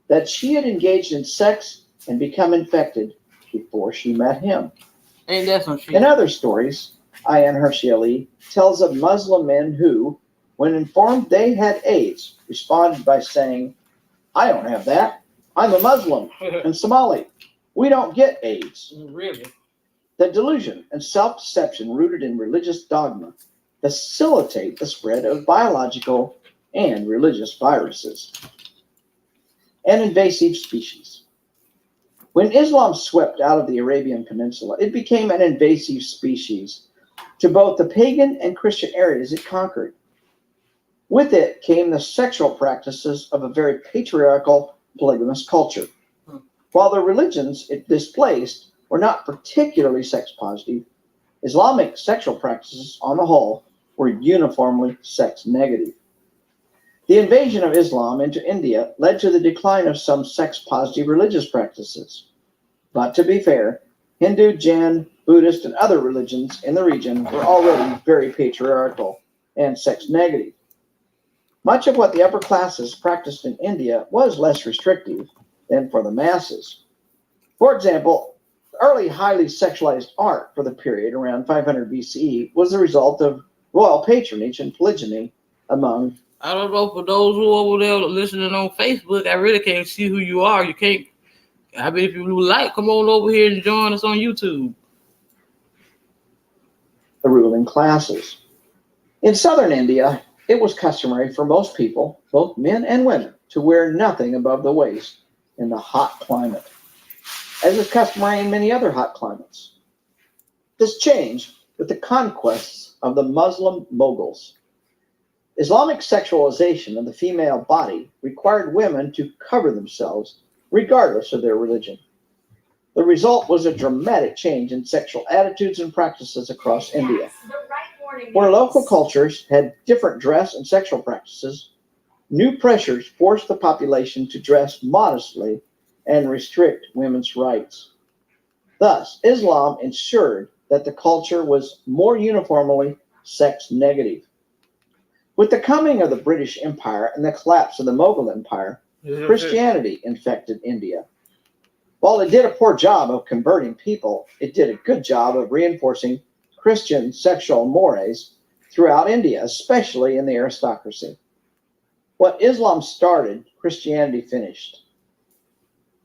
that she had engaged in sex and become infected before she met him. Ain't that some shit? In other stories, Ayan Hirsi Ali tells of Muslim men who, when informed they had AIDS, responded by saying, "I don't have that. I'm a Muslim and Somali. We don't get AIDS." Really? The delusion and self-deception rooted in religious dogma facilitate the spread of biological and religious viruses. An invasive species. When Islam swept out of the Arabian Peninsula, it became an invasive species to both the pagan and Christian areas it conquered. With it came the sexual practices of a very patriarchal, polygamous culture. While the religions it displaced were not particularly sex positive, Islamic sexual practices on the whole were uniformly sex negative. The invasion of Islam into India led to the decline of some sex-positive religious practices. But to be fair, Hindu, Jain, Buddhist, and other religions in the region were already very patriarchal and sex-negative. Much of what the upper classes practiced in India was less restrictive than for the masses. For example, early highly sexualized art for the period around 500 BCE was the result of royal patronage and polygyny among. I don't know, for those who are over there listening on Facebook, I really can't see who you are. You can't. I mean, if you would like, come on over here and join us on YouTube. The ruling classes. In southern India, it was customary for most people, both men and women, to wear nothing above the waist in the hot climate, as is customary in many other hot climates. This changed with the conquests of the Muslim Mughals. Islamic sexualization of the female body required women to cover themselves regardless of their religion. The result was a dramatic change in sexual attitudes and practices across India. Where local cultures had different dress and sexual practices, new pressures forced the population to dress modestly and restrict women's rights. Thus, Islam ensured that the culture was more uniformly sex negative. With the coming of the British Empire and the collapse of the Mughal Empire, Christianity infected India. While it did a poor job of converting people, it did a good job of reinforcing Christian sexual mores throughout India, especially in the aristocracy. What Islam started, Christianity finished.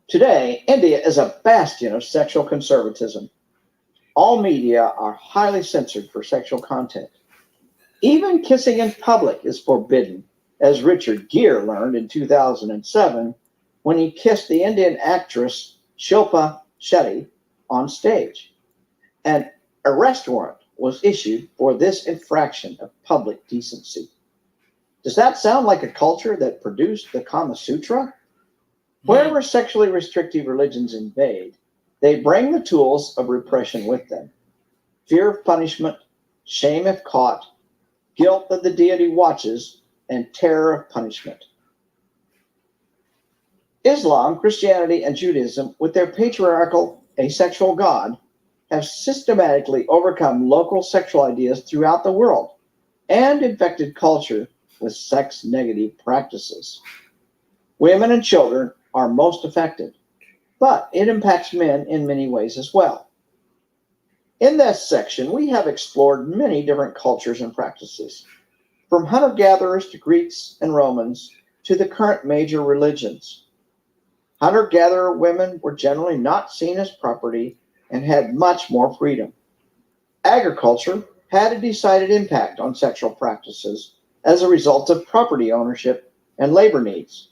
Today, India is a bastion of sexual conservatism. All media are highly censored for sexual content. Even kissing in public is forbidden, as Richard Gere learned in 2007 when he kissed the Indian actress Shilpa Shetty on stage. An arrest warrant was issued for this infraction of public decency. Does that sound like a culture that produced the Kama Sutra? Wherever sexually restrictive religions invade, they bring the tools of repression with them. Fear of punishment, shame if caught, guilt that the deity watches, and terror of punishment. Islam, Christianity, and Judaism, with their patriarchal, asexual God, have systematically overcome local sexual ideas throughout the world and infected culture with sex-negative practices. Women and children are most affected, but it impacts men in many ways as well. In this section, we have explored many different cultures and practices, from hunter-gatherers to Greeks and Romans to the current major religions. Hunter-gatherer women were generally not seen as property and had much more freedom. Agriculture had a decided impact on sexual practices as a result of property ownership and labor needs.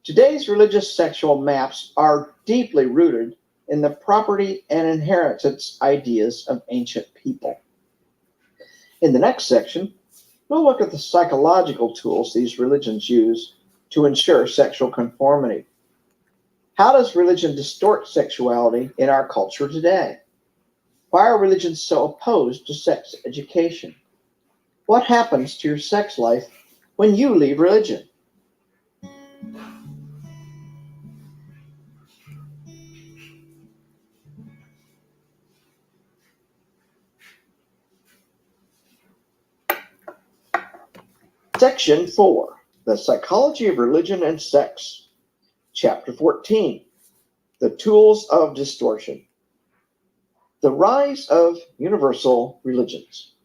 Today's religious sexual maps are deeply rooted in the property and inheritance ideas of ancient people. In the next section, we'll look at the psychological tools these religions use to ensure sexual conformity. How does religion distort sexuality in our culture today? Why are religions so opposed to sex education? What happens to your sex life when you leave religion? Section 4, The Psychology of Religion and Sex. Chapter 14, The Tools of Distortion. The Rise of Universal Religions.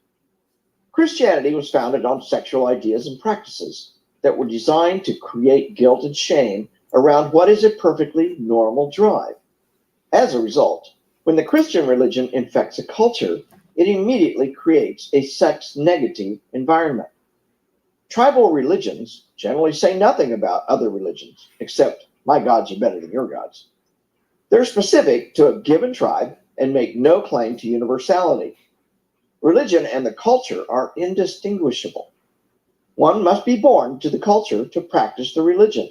Christianity was founded on sexual ideas and practices that were designed to create guilt and shame around what is a perfectly normal drive. As a result, when the Christian religion infects a culture, it immediately creates a sex-negative environment. Tribal religions generally say nothing about other religions, except, my gods are better than your gods. They're specific to a given tribe and make no claim to universality. Religion and the culture are indistinguishable. One must be born to the culture to practice the religion.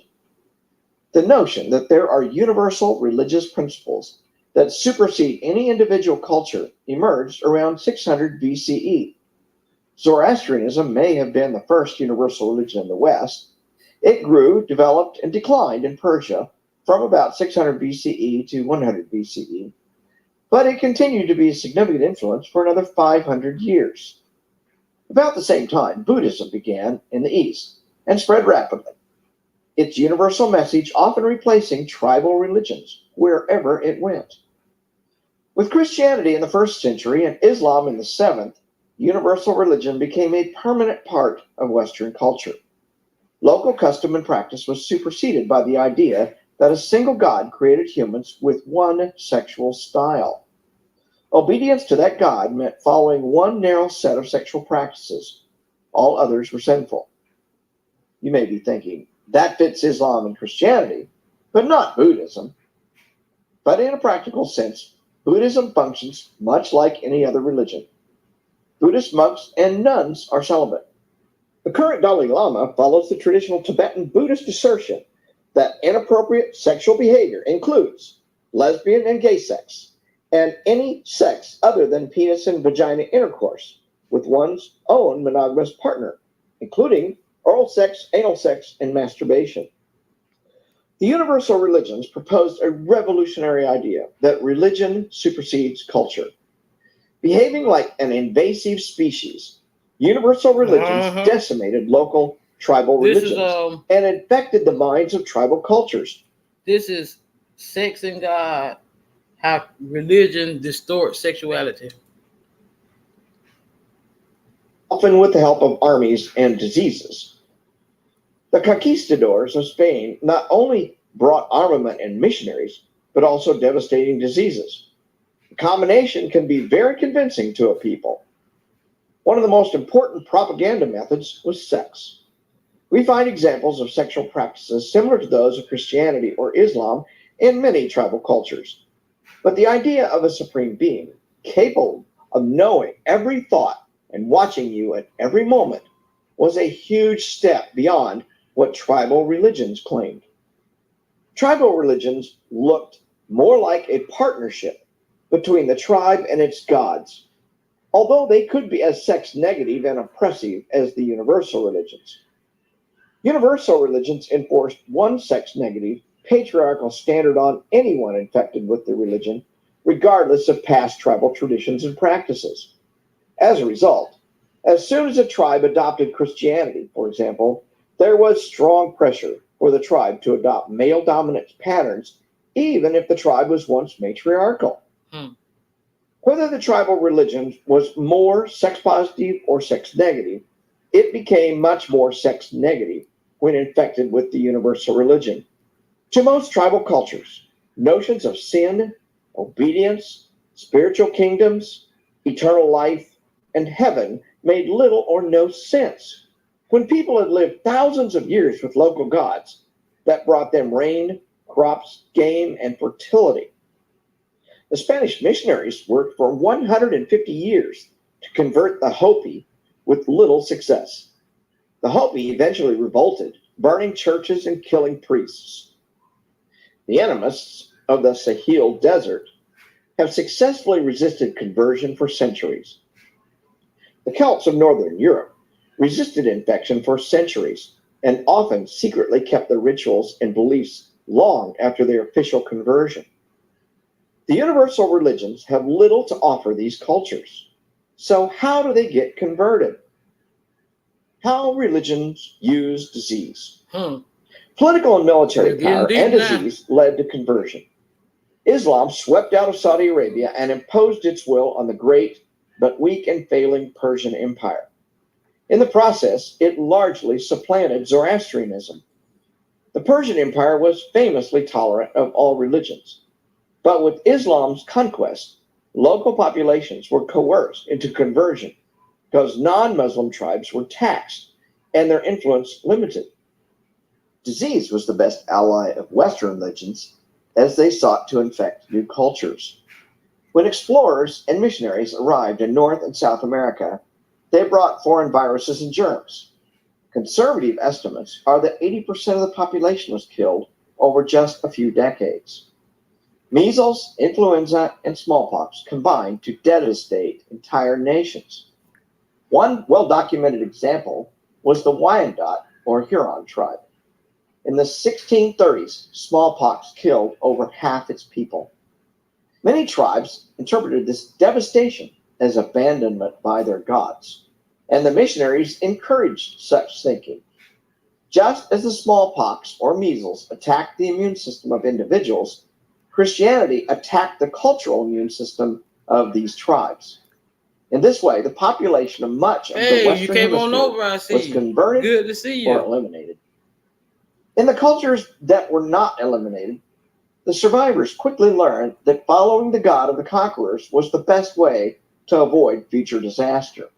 The notion that there are universal religious principles that supersede any individual culture emerged around 600 BCE. Zoroastrianism may have been the first universal religion in the West. It grew, developed, and declined in Persia from about 600 BCE to 100 BCE, but it continued to be a significant influence for another 500 years. About the same time, Buddhism began in the East and spread rapidly, its universal message often replacing tribal religions wherever it went. With Christianity in the 1st century and Islam in the 7th, universal religion became a permanent part of Western culture. Local custom and practice was superseded by the idea that a single God created humans with one sexual style. Obedience to that God meant following one narrow set of sexual practices. All others were sinful. You may be thinking, that fits Islam and Christianity, but not Buddhism. But in a practical sense, Buddhism functions much like any other religion. Buddhist monks and nuns are celibate. The current Dalai Lama follows the traditional Tibetan Buddhist assertion that inappropriate sexual behavior includes lesbian and gay sex, and any sex other than penis and vagina intercourse with one's own monogamous partner, including oral sex, anal sex, and masturbation. The universal religions proposed a revolutionary idea that religion supersedes culture. Behaving like an invasive species, universal religions decimated local tribal religions and infected the minds of tribal cultures. This is Sex and God, how religion distorts sexuality. Often with the help of armies and diseases. The conquistadors of Spain not only brought armament and missionaries, but also devastating diseases. The combination can be very convincing to a people. One of the most important propaganda methods was sex. We find examples of sexual practices similar to those of Christianity or Islam in many tribal cultures. But the idea of a supreme being, capable of knowing every thought and watching you at every moment, was a huge step beyond what tribal religions claimed. Tribal religions looked more like a partnership between the tribe and its gods, although they could be as sex negative and oppressive as the universal religions. Universal religions enforced one sex negative, patriarchal standard on anyone infected with the religion, regardless of past tribal traditions and practices. As a result, as soon as a tribe adopted Christianity, for example, there was strong pressure for the tribe to adopt male dominant patterns, even if the tribe was once matriarchal. Whether the tribal religion was more sex positive or sex negative, it became much more sex negative when infected with the universal religion. To most tribal cultures, notions of sin, obedience, spiritual kingdoms, eternal life, and heaven made little or no sense. When people had lived thousands of years with local gods that brought them rain, crops, game, and fertility. The Spanish missionaries worked for 150 years to convert the Hopi with little success. The Hopi eventually revolted, burning churches and killing priests. The animists of the Sahel Desert have successfully resisted conversion for centuries. The Celts of Northern Europe resisted infection for centuries and often secretly kept their rituals and beliefs long after their official conversion. The universal religions have little to offer these cultures. So how do they get converted? How religions use disease. Political and military power and disease led to conversion. Islam swept out of Saudi Arabia and imposed its will on the great but weak and failing Persian Empire. In the process, it largely supplanted Zoroastrianism. The Persian Empire was famously tolerant of all religions. But with Islam's conquest, local populations were coerced into conversion because non-Muslim tribes were taxed and their influence limited. Disease was the best ally of Western religions as they sought to infect new cultures. When explorers and missionaries arrived in North and South America, they brought foreign viruses and germs. Conservative estimates are that 80% of the population was killed over just a few decades. Measles, influenza, and smallpox combined to devastate entire nations. One well-documented example was the Wyandot or Huron tribe. In the 1630s, smallpox killed over half its people. Many tribes interpreted this devastation as abandonment by their gods, and the missionaries encouraged such thinking. Just as the smallpox or measles attacked the immune system of individuals, Christianity attacked the cultural immune system of these tribes. In this way, the population of much of the Western Hemisphere was converted or eliminated. In the cultures that were not eliminated, the survivors quickly learned that following the God of the conquerors was the best way to avoid future disaster.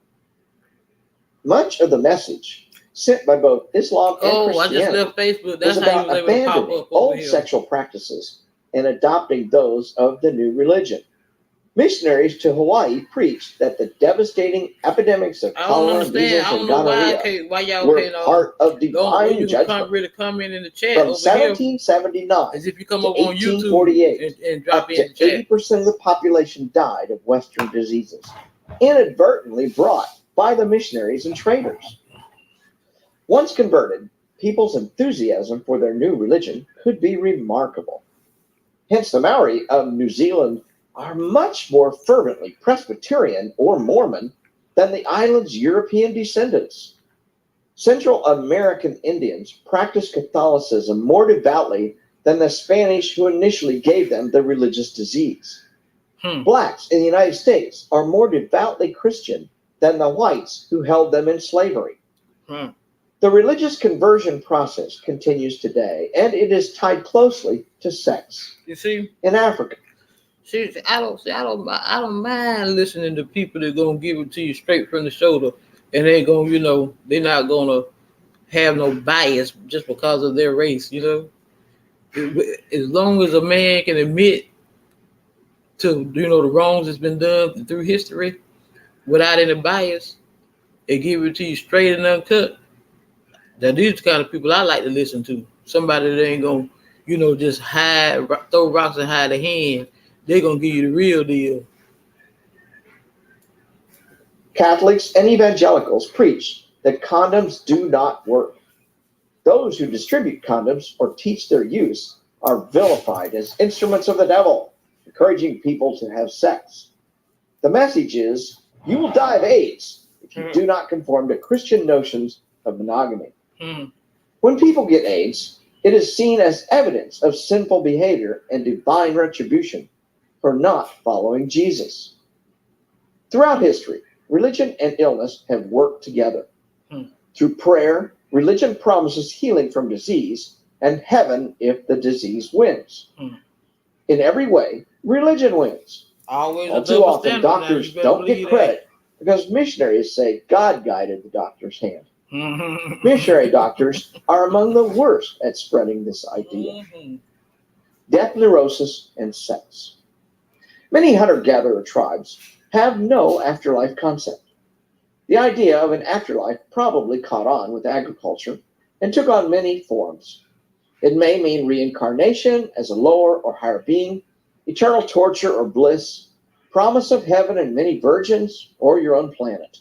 Much of the message sent by both Islam and Christianity was about abandoning old sexual practices and adopting those of the new religion. Missionaries to Hawaii preached that the devastating epidemics of cholera, measles, and gonorrhea were part of divine judgment. From 1779 to 1848, up to 80% of the population died of Western diseases, inadvertently brought by the missionaries and traders. Once converted, people's enthusiasm for their new religion could be remarkable. Hence, the Maori of New Zealand are much more fervently Presbyterian or Mormon than the island's European descendants. Central American Indians practice Catholicism more devoutly than the Spanish who initially gave them the religious disease. Blacks in the United States are more devoutly Christian than the whites who held them in slavery. The religious conversion process continues today, and it is tied closely to sex. You see, in Africa. See, I don't mind listening to people that gonna give it to you straight from the shoulder, and they gonna, they're not gonna have no bias just because of their race, you know. As long as a man can admit to, you know, the wrongs that's been done through history without any bias and give it to you straight and uncut, that these kind of people I like to listen to. Somebody that ain't gonna, you know, just hide, throw rocks and hide a hand. They're gonna give you the real deal. Catholics and evangelicals preach that condoms do not work. Those who distribute condoms or teach their use are vilified as instruments of the devil, encouraging people to have sex. The message is, you will die of AIDS if you do not conform to Christian notions of monogamy. When people get AIDS, it is seen as evidence of sinful behavior and divine retribution for not following Jesus. Throughout history, religion and illness have worked together. Through prayer, religion promises healing from disease and heaven if the disease wins. In every way, religion wins. Always All too often, doctors don't get credit because missionaries say God guided the doctor's hand. Missionary doctors are among the worst at spreading this idea. Death, neurosis, and sex. Many hunter-gatherer tribes have no afterlife concept. The idea of an afterlife probably caught on with agriculture and took on many forms. It may mean reincarnation as a lower or higher being, eternal torture or bliss, promise of heaven and many virgins, or your own planet.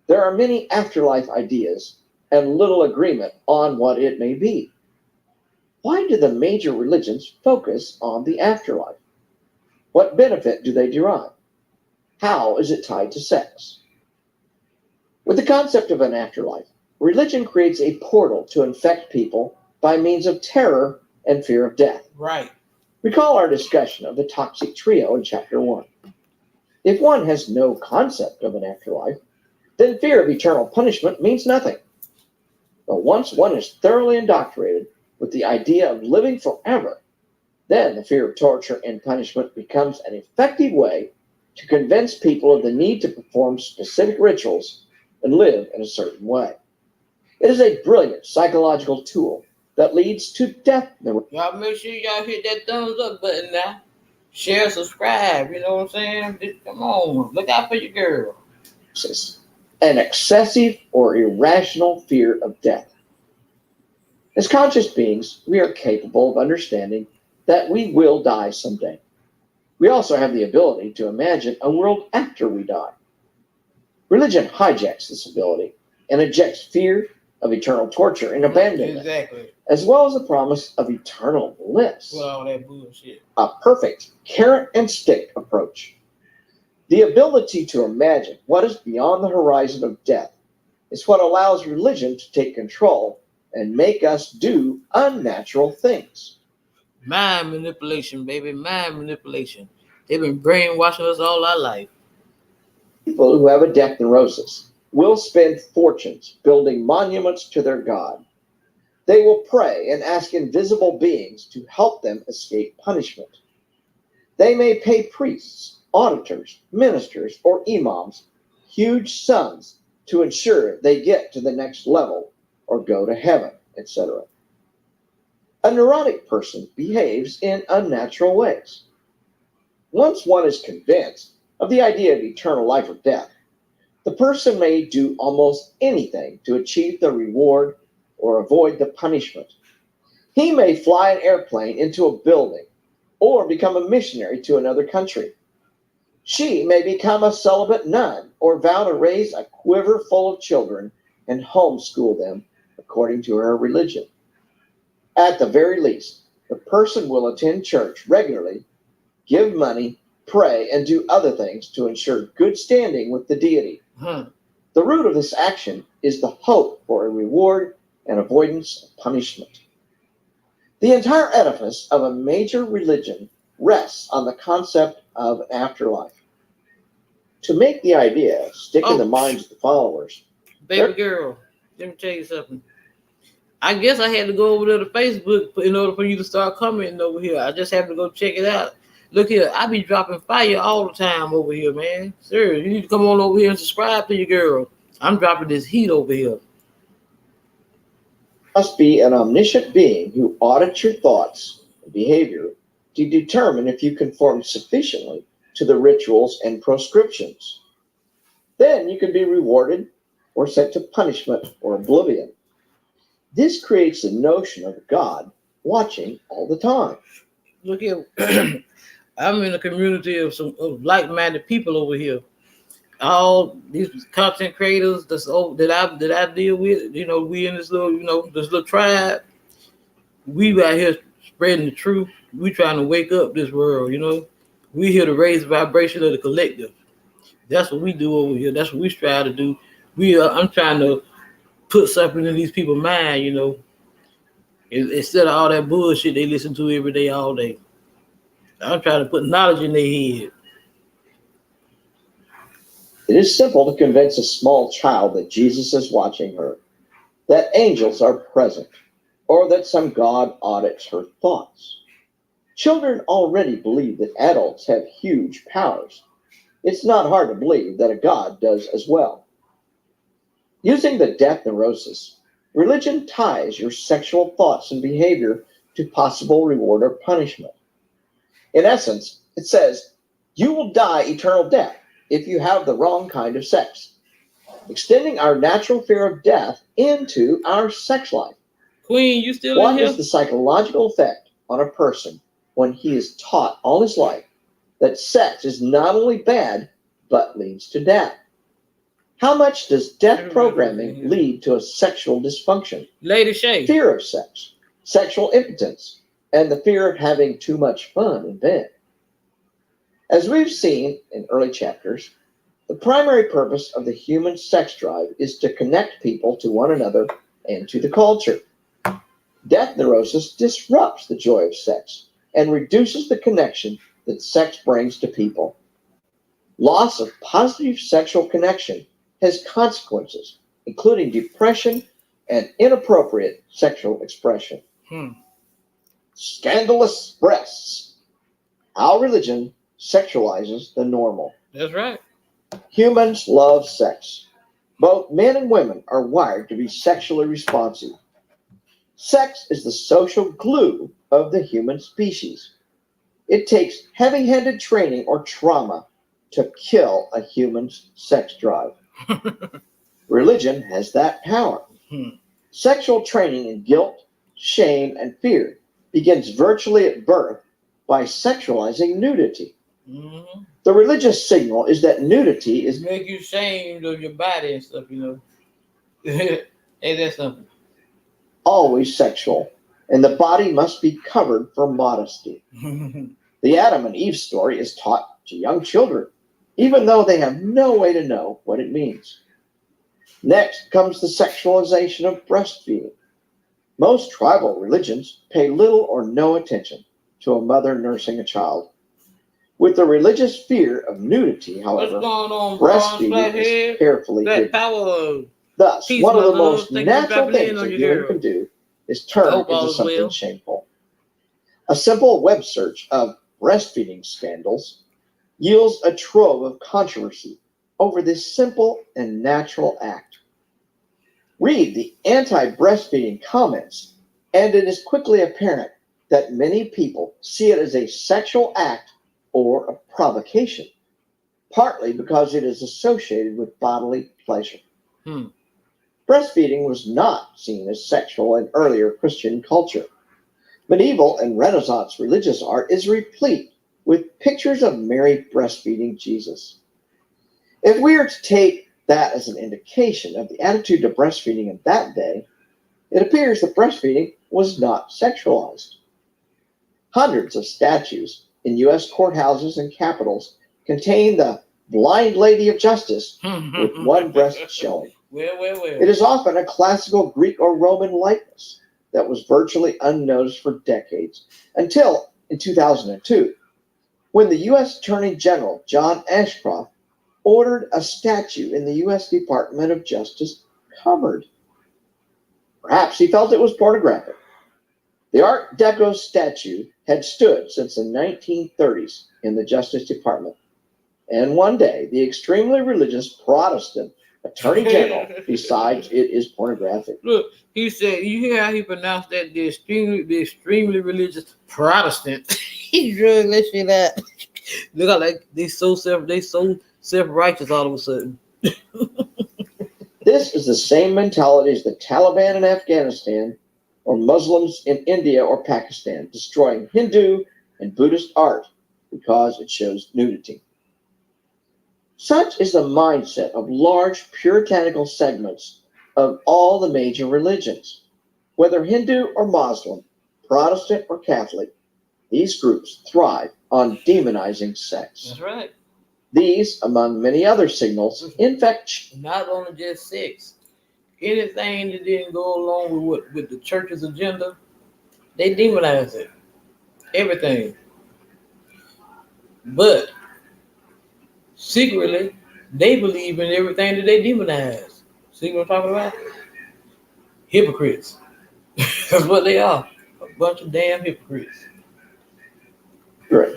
There are many afterlife ideas and little agreement on what it may be. Why do the major religions focus on the afterlife? What benefit do they derive? How is it tied to sex? With the concept of an afterlife, religion creates a portal to infect people by means of terror and fear of death. Right. Recall our discussion of the toxic trio in chapter 1. If one has no concept of an afterlife, then fear of eternal punishment means nothing. But once one is thoroughly indoctrinated with the idea of living forever, then the fear of torture and punishment becomes an effective way to convince people of the need to perform specific rituals and live in a certain way. It is a brilliant psychological tool that leads to death. Y'all make sure y'all hit that thumbs up button now. Share, subscribe, you know what I'm saying? Just, come on, look out for your girl. An excessive or irrational fear of death. As conscious beings, we are capable of understanding that we will die someday. We also have the ability to imagine a world after we die. Religion hijacks this ability and injects fear of eternal torture and abandonment, as well as the promise of eternal bliss. With all that bullshit. A perfect carrot and stick approach. The ability to imagine what is beyond the horizon of death is what allows religion to take control and make us do unnatural things. Mind manipulation, baby. Mind manipulation. They've been brainwashing us all our life. People who have a death neurosis will spend fortunes building monuments to their God. They will pray and ask invisible beings to help them escape punishment. They may pay priests, auditors, ministers, or imams huge sums to ensure they get to the next level or go to heaven, etc. A neurotic person behaves in unnatural ways. Once one is convinced of the idea of eternal life or death, the person may do almost anything to achieve the reward or avoid the punishment. He may fly an airplane into a building or become a missionary to another country. She may become a celibate nun or vow to raise a quiver full of children and homeschool them according to her religion. At the very least, the person will attend church regularly, give money, pray, and do other things to ensure good standing with the deity. The root of this action is the hope for a reward and avoidance of punishment. The entire edifice of a major religion rests on the concept of an afterlife. To make the idea stick in the minds of the followers. Baby girl, let me tell you something. I guess I had to go over there to Facebook in order for you to start commenting over here. I just have to go check it out. Look here, I be dropping fire all the time over here, man. Seriously, you need to come on over here and subscribe to your girl. I'm dropping this heat over here. must be an omniscient being who audits your thoughts and behavior to determine if you conform sufficiently to the rituals and proscriptions. Then you can be rewarded or sent to punishment or oblivion. This creates the notion of God watching all the time. Look here, I'm in a community of some like-minded people over here. All these content creators that I deal with, we in this little tribe. We out here spreading the truth. We trying to wake up this world. We here to raise the vibration of the collective. That's what we do over here. That's what we strive to do. I'm trying to put something in these people's mind. Instead of all that bullshit they listen to every day, all day. I'm trying to put knowledge in their head. It is simple to convince a small child that Jesus is watching her, that angels are present, or that some God audits her thoughts. Children already believe that adults have huge powers. It's not hard to believe that a God does as well. Using the death neurosis, religion ties your sexual thoughts and behavior to possible reward or punishment. In essence, it says, you will die eternal death if you have the wrong kind of sex, extending our natural fear of death into our sex life. Queen, you still in What here? is the psychological effect on a person when he is taught all his life that sex is not only bad, but leads to death? How much does death programming lead to a sexual dysfunction? Lady Shay. Fear of sex, sexual impotence, and the fear of having too much fun in bed. As we've seen in early chapters, the primary purpose of the human sex drive is to connect people to one another and to the culture. Death neurosis disrupts the joy of sex and reduces the connection that sex brings to people. Loss of positive sexual connection has consequences, including depression and inappropriate sexual expression. Scandalous breasts. How religion sexualizes the normal. That's right. Humans love sex. Both men and women are wired to be sexually responsive. Sex is the social glue of the human species. It takes heavy-handed training or trauma to kill a human's sex drive. Religion has that power. Sexual training in guilt, shame, and fear begins virtually at birth by sexualizing nudity. The religious signal is that nudity is make you ashamed of your body and stuff, Ain't that something? Always sexual, and the body must be covered for modesty. The Adam and Eve story is taught to young children, even though they have no way to know what it means. Next comes the sexualization of breastfeeding. Most tribal religions pay little or no attention to a mother nursing a child. With the religious fear of nudity, however, breastfeeding is carefully hidden. Thus, one of the most natural things a human can do is turn into something shameful. A simple web search of breastfeeding scandals yields a trove of controversy over this simple and natural act. Read the anti-breastfeeding comments, and it is quickly apparent that many people see it as a sexual act or a provocation, partly because it is associated with bodily pleasure. Breastfeeding was not seen as sexual in earlier Christian culture. Medieval and Renaissance religious art is replete with pictures of Mary breastfeeding Jesus. If we are to take that as an indication of the attitude to breastfeeding in that day, it appears that breastfeeding was not sexualized. Hundreds of statues in U.S. courthouses and capitals contain the Blind Lady of Justice with one breast showing. Well. It is often a classical Greek or Roman likeness that was virtually unnoticed for decades, until in 2002, when the U.S. Attorney General John Ashcroft ordered a statue in the U.S. Department of Justice covered. Perhaps he felt it was pornographic. The Art Deco statue had stood since the 1930s in the Justice Department, and one day the extremely religious Protestant Attorney General decides it is pornographic. Look, he said, you hear how he pronounced that the extremely religious Protestant. He drug that shit out. Look like they so self-righteous all of a sudden. This is the same mentality as the Taliban in Afghanistan or Muslims in India or Pakistan, destroying Hindu and Buddhist art because it shows nudity. Such is the mindset of large puritanical segments of all the major religions. Whether Hindu or Muslim, Protestant or Catholic, these groups thrive on demonizing sex. That's right. These, among many other signals, infect. Not only just sex. Anything that didn't go along with the church's agenda, they demonize it. Everything. But secretly, they believe in everything that they demonize. See what I'm talking about? Hypocrites. That's what they are. A bunch of damn hypocrites. Right.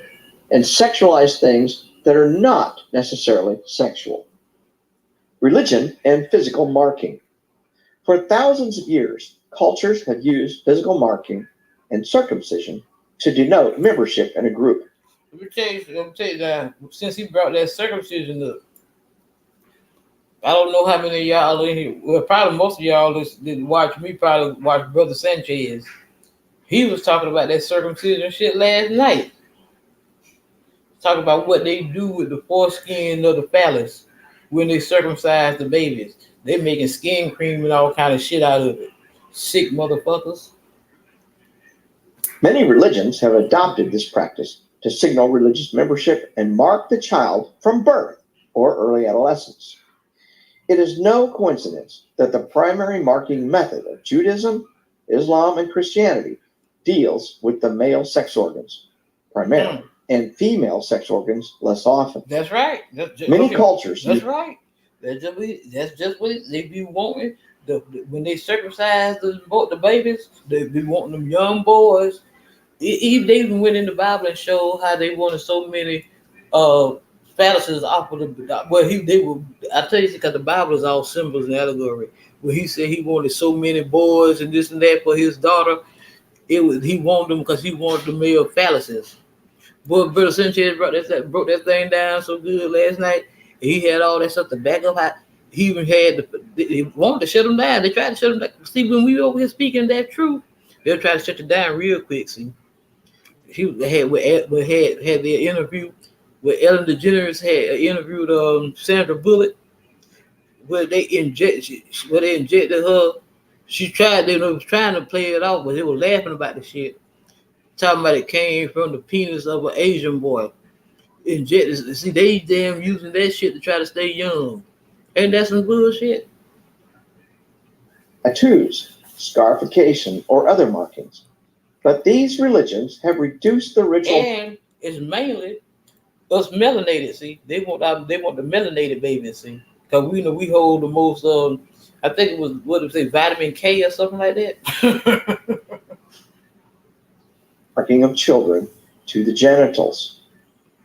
And sexualize things that are not necessarily sexual. Religion and physical marking. For thousands of years, cultures have used physical marking and circumcision to denote membership in a group. Let me tell you that since he brought that circumcision up, I don't know how many of y'all in here. Well, probably most of y'all that watch me probably watch Brother Sanchez. He was talking about that circumcision shit last night. Talking about what they do with the foreskin of the phallus when they circumcise the babies. They making skin cream and all kind of shit out of it. Sick motherfuckers. Many religions have adopted this practice to signal religious membership and mark the child from birth or early adolescence. It is no coincidence that the primary marking method of Judaism, Islam, and Christianity deals with the male sex organs primarily, and female sex organs less often. That's right. Many cultures. That's right. That's just what they be wanting. When they circumcise the babies, they be wanting them young boys. They even went in the Bible and showed how they wanted so many phalluses off of the. Well, I tell you, because the Bible is all symbols and allegory. When he said he wanted so many boys and this and that for his daughter, he wanted them because he wanted the male phalluses. Boy, Brother Sanchez broke that thing down so good last night. He had all that stuff to back up. He even had they wanted to shut him down. They tried to shut him down. See, when we over here speaking that truth, they'll try to shut you down real quick. See, he had their interview where Ellen DeGeneres had interviewed Sandra Bullock, where they injected her. They was trying to play it off, but they were laughing about the shit. Talking about it came from the penis of an Asian boy. Injected. See, they damn using that shit to try to stay young. Ain't that some bullshit? Tattoos, scarification, or other markings. But these religions have reduced the ritual. And it's mainly us melanated. See, they want the melanated babies. See, because we hold the most. I think it was vitamin K or something like that. Marking of children to the genitals.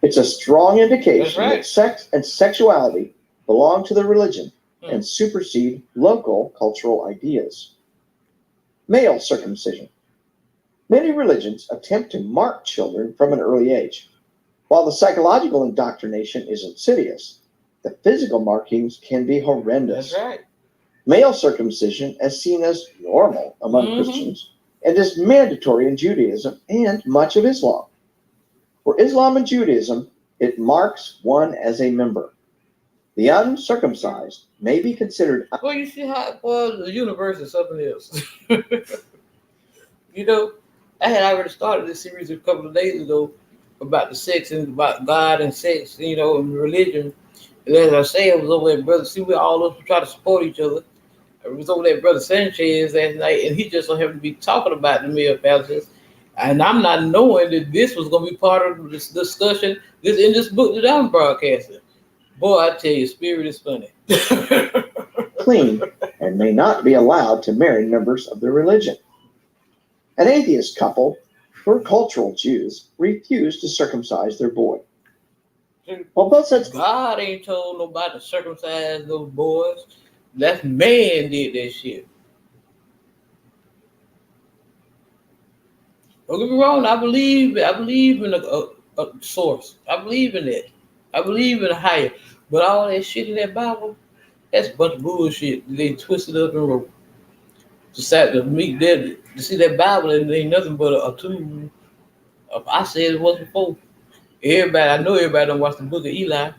It's a strong indication that sex and sexuality belong to the religion and supersede local cultural ideas. Male circumcision. Many religions attempt to mark children from an early age. While the psychological indoctrination is insidious, the physical markings can be horrendous. That's right. Male circumcision is seen as normal among Christians and is mandatory in Judaism and much of Islam. For Islam and Judaism, it marks one as a member. The uncircumcised may be considered. Well, you see how the universe is something else. I had already started this series a couple of days ago about the sex and about God and sex, and religion. And as I say, I was over there, brother. See, we all of us try to support each other. I was over there, Brother Sanchez, last night, and he just don't have to be talking about the male phalluses. And I'm not knowing that this was going to be part of this discussion in this book that I'm broadcasting. Boy, I tell you, spirit is funny. Clean and may not be allowed to marry members of the religion. An atheist couple, who are cultural Jews, refused to circumcise their boy. Well, both sets. God ain't told nobody to circumcise those boys. That's man did that shit. Don't get me wrong. I believe in a source. I believe in that. I believe in a higher. But all that shit in that Bible, that's a bunch of bullshit. They twisted up and wrote. To see that Bible, it ain't nothing but a tool. I said it was before. I know everybody don't watch the book of Eli.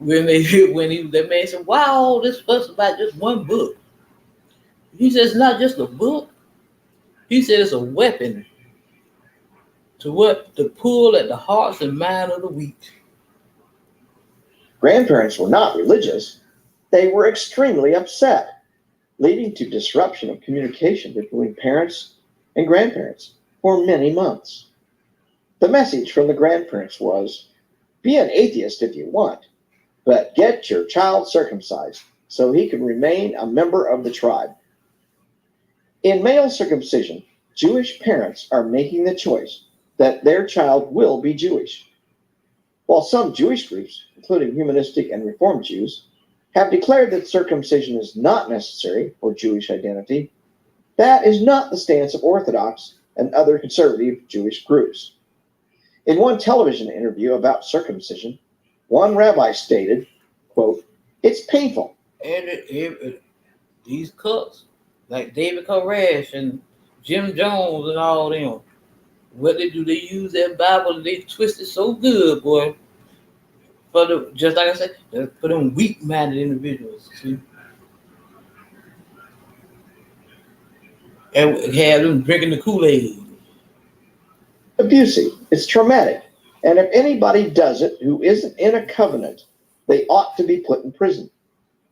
That man said, "Why all this fuss about just one book?" He said, "It's not just a book." He said, "It's a weapon to pull at the hearts and mind of the weak." Grandparents were not religious. They were extremely upset, leading to disruption of communication between parents and grandparents for many months. The message from the grandparents was, be an atheist if you want, but get your child circumcised so he can remain a member of the tribe. In male circumcision, Jewish parents are making the choice that their child will be Jewish. While some Jewish groups, including humanistic and Reformed Jews, have declared that circumcision is not necessary for Jewish identity, that is not the stance of Orthodox and other conservative Jewish groups. In one television interview about circumcision, one rabbi stated, quote, "It's painful." And these cuts, like David Koresh and Jim Jones and all them, what they do, they use that Bible and they twist it so good, boy. Just like I said, for them weak-minded individuals, see? And have them drinking the Kool-Aid. Abusive. It's traumatic. And if anybody does it who isn't in a covenant, they ought to be put in prison.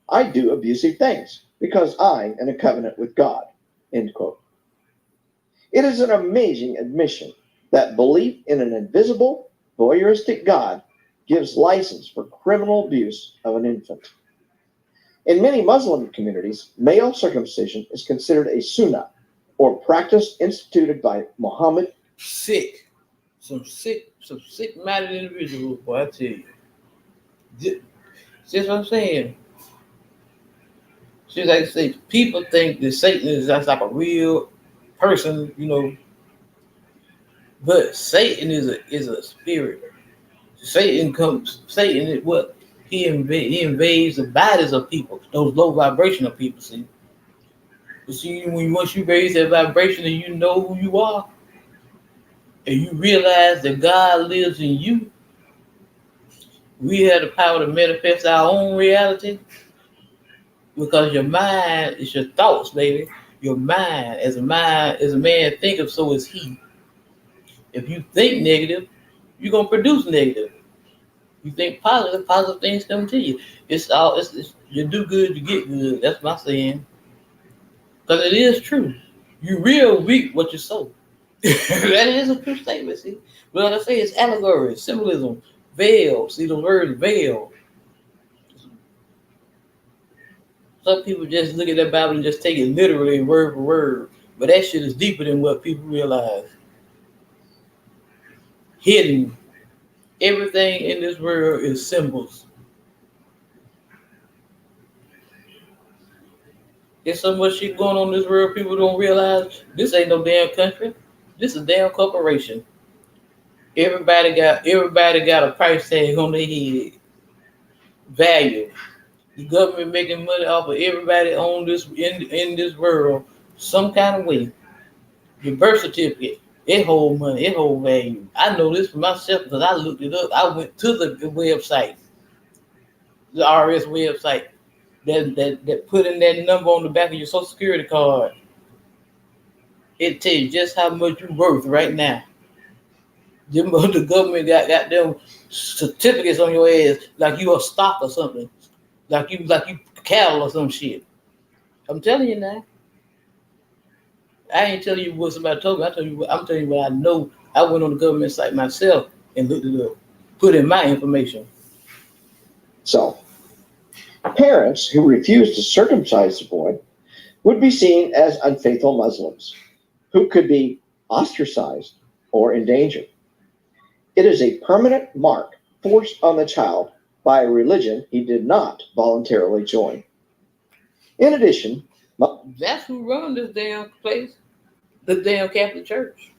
I do abusive things because I'm in a covenant with God. End quote. It is an amazing admission that belief in an invisible, voyeuristic God gives license for criminal abuse of an infant. In many Muslim communities, male circumcision is considered a sunnah, or practice instituted by Muhammad. Some sick-minded individuals, boy, I tell you. That's what I'm saying. Just like I say, people think that Satan is just like a real person, but Satan is a spirit. Satan is what? He invades the bodies of people, those low vibrational people, see. But see, once you raise that vibration and you know who you are, and you realize that God lives in you, we have the power to manifest our own reality. Because your mind is your thoughts, baby. Your mind, as a man thinketh, so is he. If you think negative, you're gonna produce negative. You think positive things come to you. It's you do good, you get good. That's my saying. Because it is true. You real reap what you sow. That is a true statement, see. But like I say, it's allegory, symbolism, veil. See the word veil. Some people just look at that Bible and just take it literally, word for word. But that shit is deeper than what people realize. Hidden. Everything in this world is symbols. There's so much shit going on in this world, people don't realize this ain't no damn country. This is a damn corporation. Everybody got a price tag on their head. Value. The government making money off of everybody on this in this world some kind of way. Your birth certificate, it hold money, it hold value. I know this for myself because I looked it up. I went to the website, the IRS website, that put in that number on the back of your Social Security card. It tells you just how much you're worth right now. The government got them certificates on your ass like you a stock or something, like you cattle or some shit. I'm telling you now. I ain't telling you what somebody told me. I'm telling you what I know. I went on the government site myself and looked it up, put in my information. So, parents who refuse to circumcise the boy would be seen as unfaithful Muslims who could be ostracized or endangered. It is a permanent mark forced on the child by a religion he did not voluntarily join. In addition, That's who run this damn place, the damn Catholic Church.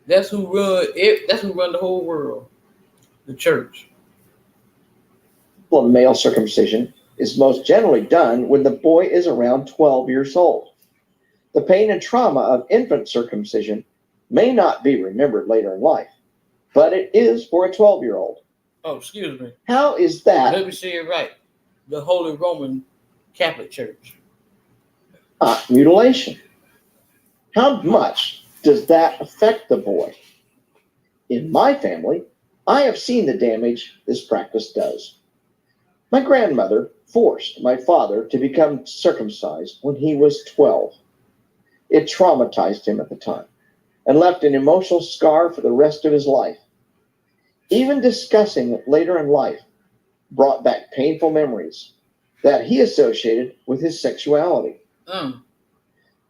That's who run it. That's who run the whole world, the church. male circumcision is most generally done when the boy is around 12 years old. The pain and trauma of infant circumcision may not be remembered later in life, but it is for a 12-year-old. Oh, excuse me. How is that? Let me say it right. The Holy Roman Catholic Church. Mutilation. How much does that affect the boy? In my family, I have seen the damage this practice does. My grandmother forced my father to become circumcised when he was 12. It traumatized him at the time and left an emotional scar for the rest of his life. Even discussing it later in life brought back painful memories that he associated with his sexuality.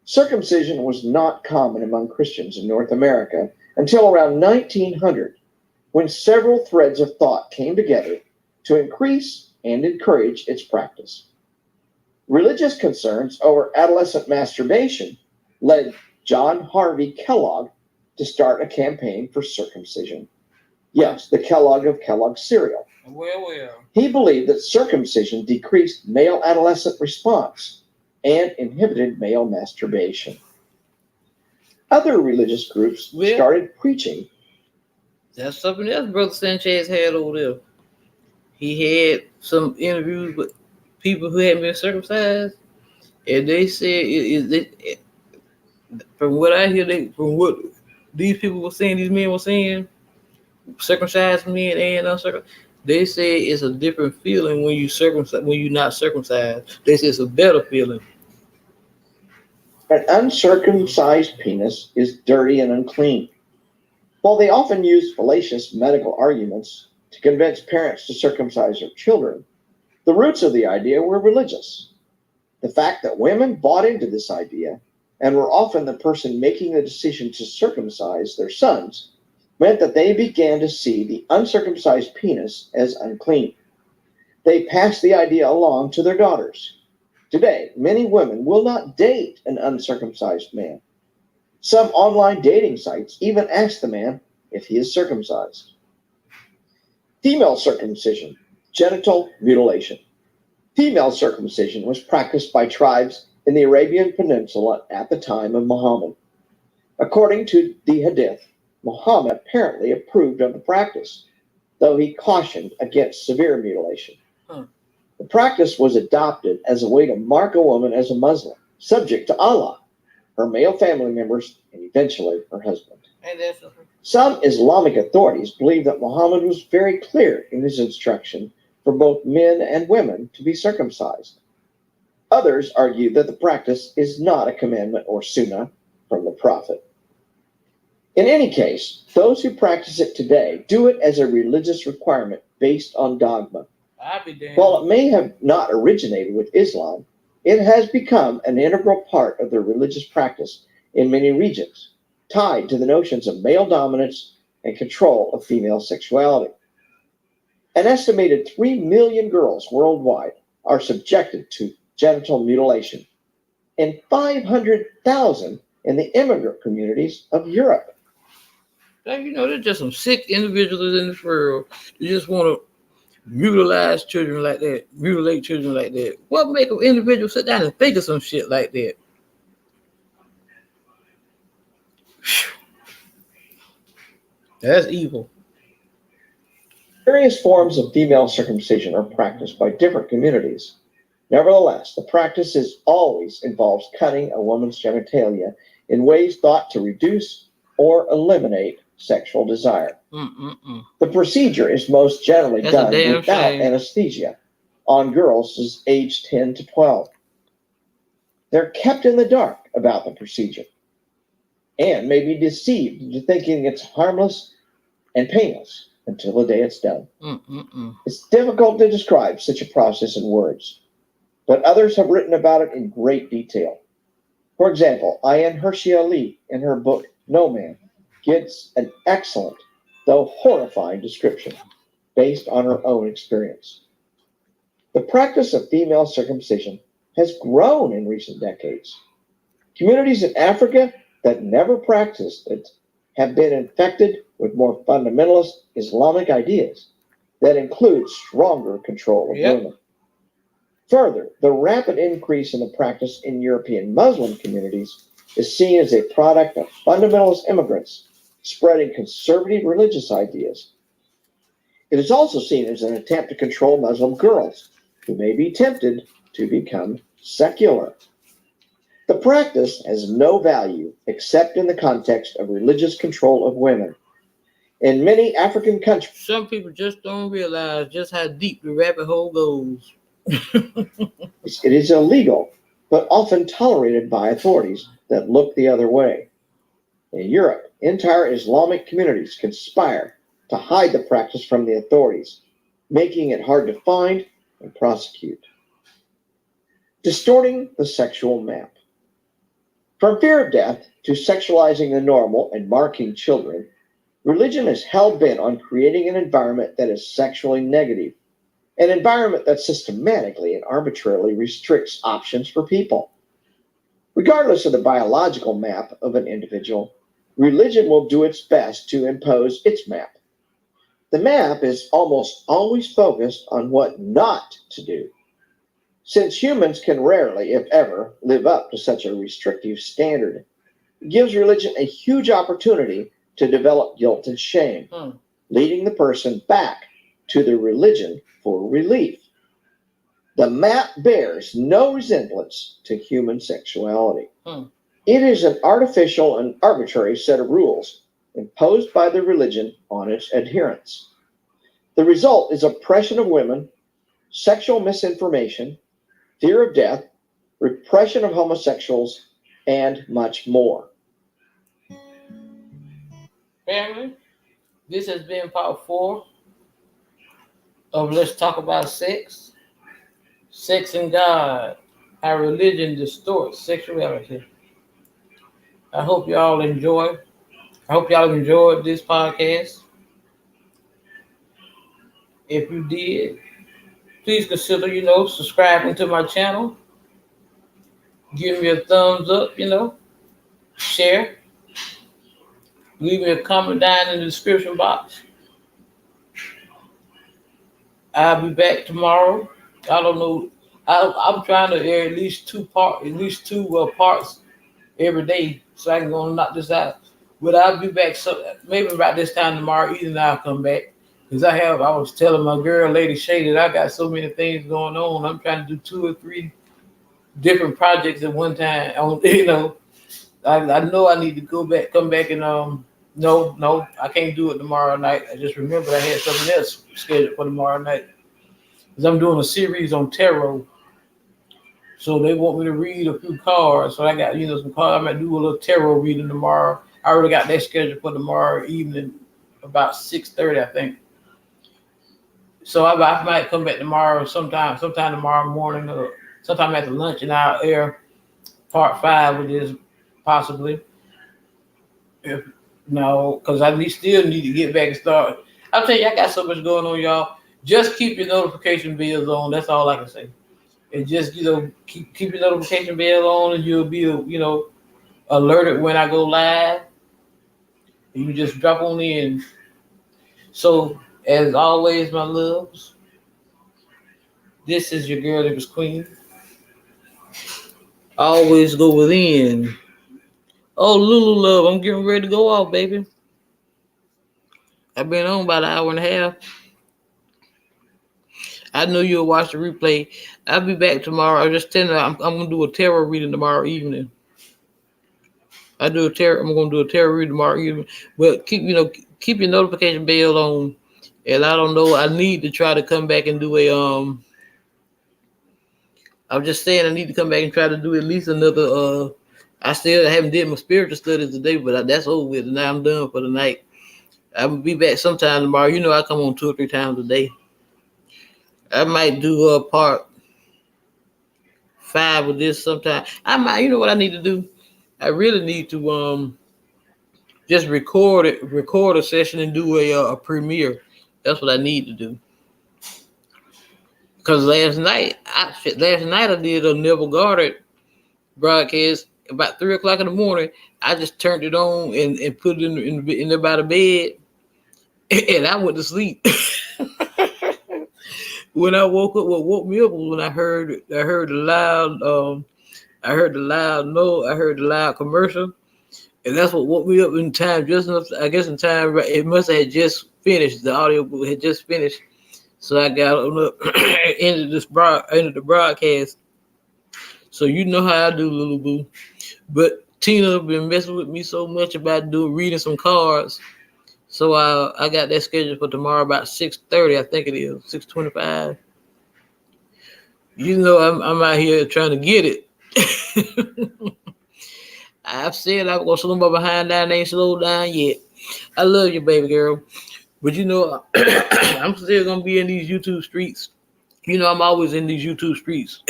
Circumcision was not common among Christians in North America until around 1900, when several threads of thought came together to increase and encourage its practice. Religious concerns over adolescent masturbation led John Harvey Kellogg to start a campaign for circumcision. Yes, the Kellogg of Kellogg's cereal. Well. He believed that circumcision decreased male adolescent response and inhibited male masturbation. Other religious groups started preaching. That's something else Brother Sanchez had over there. He had some interviews with people who hadn't been circumcised, and they said, from what I hear, from what these people were saying, these men were saying, circumcised men and uncircumcised, they say it's a different feeling when you're not circumcised. They say it's a better feeling. An uncircumcised penis is dirty and unclean. While they often use fallacious medical arguments to convince parents to circumcise their children, the roots of the idea were religious. The fact that women bought into this idea and were often the person making the decision to circumcise their sons meant that they began to see the uncircumcised penis as unclean. They passed the idea along to their daughters. Today, many women will not date an uncircumcised man. Some online dating sites even ask the man if he is circumcised. Female circumcision, genital mutilation. Female circumcision was practiced by tribes in the Arabian Peninsula at the time of Muhammad. According to the Hadith, Muhammad apparently approved of the practice, though he cautioned against severe mutilation. The practice was adopted as a way to mark a woman as a Muslim, subject to Allah, her male family members, and eventually her husband. Some Islamic authorities believe that Muhammad was very clear in his instruction for both men and women to be circumcised. Others argue that the practice is not a commandment or sunnah from the Prophet. In any case, those who practice it today do it as a religious requirement based on dogma. While it may have not originated with Islam, it has become an integral part of their religious practice in many regions, tied to the notions of male dominance and control of female sexuality. An estimated 3 million girls worldwide are subjected to genital mutilation, and 500,000 in the immigrant communities of Europe. There's just some sick individuals in this world who just want to mutilate children like that. What make an individual sit down and think of some shit like that? That's evil. Various forms of female circumcision are practiced by different communities. Nevertheless, the practice always involves cutting a woman's genitalia in ways thought to reduce or eliminate sexual desire. The procedure is most generally done without anesthesia on girls aged 10 to 12. They're kept in the dark about the procedure and may be deceived into thinking it's harmless and painless until the day it's done. It's difficult to describe such a process in words, but others have written about it in great detail. For example, Ayan Hirsi Ali, in her book No Man, gives an excellent though horrifying description based on her own experience. The practice of female circumcision has grown in recent decades. Communities in Africa that never practiced it have been infected with more fundamentalist Islamic ideas that include stronger control of women. Further, the rapid increase in the practice in European Muslim communities is seen as a product of fundamentalist immigrants spreading conservative religious ideas. It is also seen as an attempt to control Muslim girls who may be tempted to become secular. The practice has no value except in the context of religious control of women. In many African countries, some people just don't realize just how deep the rabbit hole goes. it is illegal, but often tolerated by authorities that look the other way. In Europe, entire Islamic communities conspire to hide the practice from the authorities, making it hard to find and prosecute. Distorting the sexual map. From fear of death to sexualizing the normal and marking children, religion is hell-bent on creating an environment that is sexually negative, an environment that systematically and arbitrarily restricts options for people. Regardless of the biological map of an individual, religion will do its best to impose its map. The map is almost always focused on what not to do. Since humans can rarely, if ever, live up to such a restrictive standard, it gives religion a huge opportunity to develop guilt and shame, leading the person back to the religion for relief. The map bears no resemblance to human sexuality. It is an artificial and arbitrary set of rules imposed by the religion on its adherents. The result is oppression of women, sexual misinformation, fear of death, repression of homosexuals, and much more. Family, this has been part 4 of Let's Talk About Sex. Sex and God, how religion distorts sexuality. I hope y'all enjoyed this podcast. If you did, please consider, subscribing to my channel. Give me a thumbs up, share. Leave me a comment down in the description box. I'll be back tomorrow. I don't know. I'm trying to air at least two parts every day, so I can go and knock this out. But I'll be back maybe about this time tomorrow evening. I'll come back because I was telling my girl, Lady Shay, that I got so many things going on. I'm trying to do 2 or 3 different projects at one time. I know I need to come back and no, I can't do it tomorrow night. I just remembered I had something else scheduled for tomorrow night. Because I'm doing a series on tarot. So they want me to read a few cards. So I got, some cards. I might do a little tarot reading tomorrow. I already got that scheduled for tomorrow evening, about 6:30, I think. So I might come back tomorrow sometime tomorrow morning or sometime after lunch, and I'll air part 5 of this possibly. Because I still need to get back and start. I'll tell you, I got so much going on, y'all. Just keep your notification bells on. That's all I can say. And just, keep your notification bell on, and you'll be, alerted when I go live. And you just drop on in. So, as always, my loves, this is your girl, it was Queen. Always go within. Oh, Lulu love, I'm getting ready to go off, baby. I've been on about an hour and a half. I know you'll watch the replay. I'll be back tomorrow. I'm just telling you, I'm gonna do a tarot reading tomorrow evening. I'm gonna do a tarot reading tomorrow evening. But keep your notification bell on. And I don't know, I need to try to come back and do I'm just saying I need to come back and try to do at least another I still haven't did my spiritual studies today, but that's over with. And now I'm done for the night. I'll be back sometime tomorrow. I come on 2 or 3 times a day. I might do part 5 of this sometime. I might, what I need to do? I really need to just record a session and do a premiere. That's what I need to do. Because last night I did a Neville Goddard broadcast about 3 o'clock in the morning. I just turned it on and put it in there by the bed, and I went to sleep. When I woke up, what woke me up was when I heard the loud commercial, and that's what woke me up in time, just enough. I guess in time, it must have just finished. The audio had just finished, so I got on up, ended the broadcast. So you know how I do, little boo. But Tina been messing with me so much about reading some cards. So I got that scheduled for tomorrow about 6:30, I think it is, 6:25. You know I'm out here trying to get it. I've said I'm gonna slow my behind down, ain't slowed down yet. I love you, baby girl. But you know, I'm still gonna be in these YouTube streets. You know, I'm always in these YouTube streets.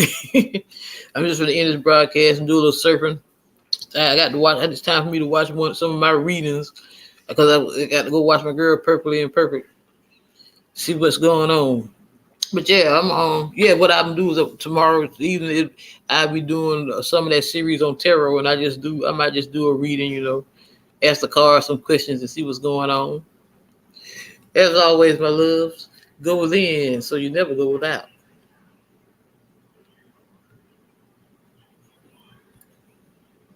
I'm just gonna end this broadcast and do a little surfing. I got to watch. It's time for me to watch some of my readings because I got to go watch my girl Perfectly Imperfect. See what's going on. But yeah, what I'm doing is tomorrow evening I'll be doing some of that series on tarot, and I might just do a reading. You know, ask the cards some questions and see what's going on. As always, my loves, go within so you never go without.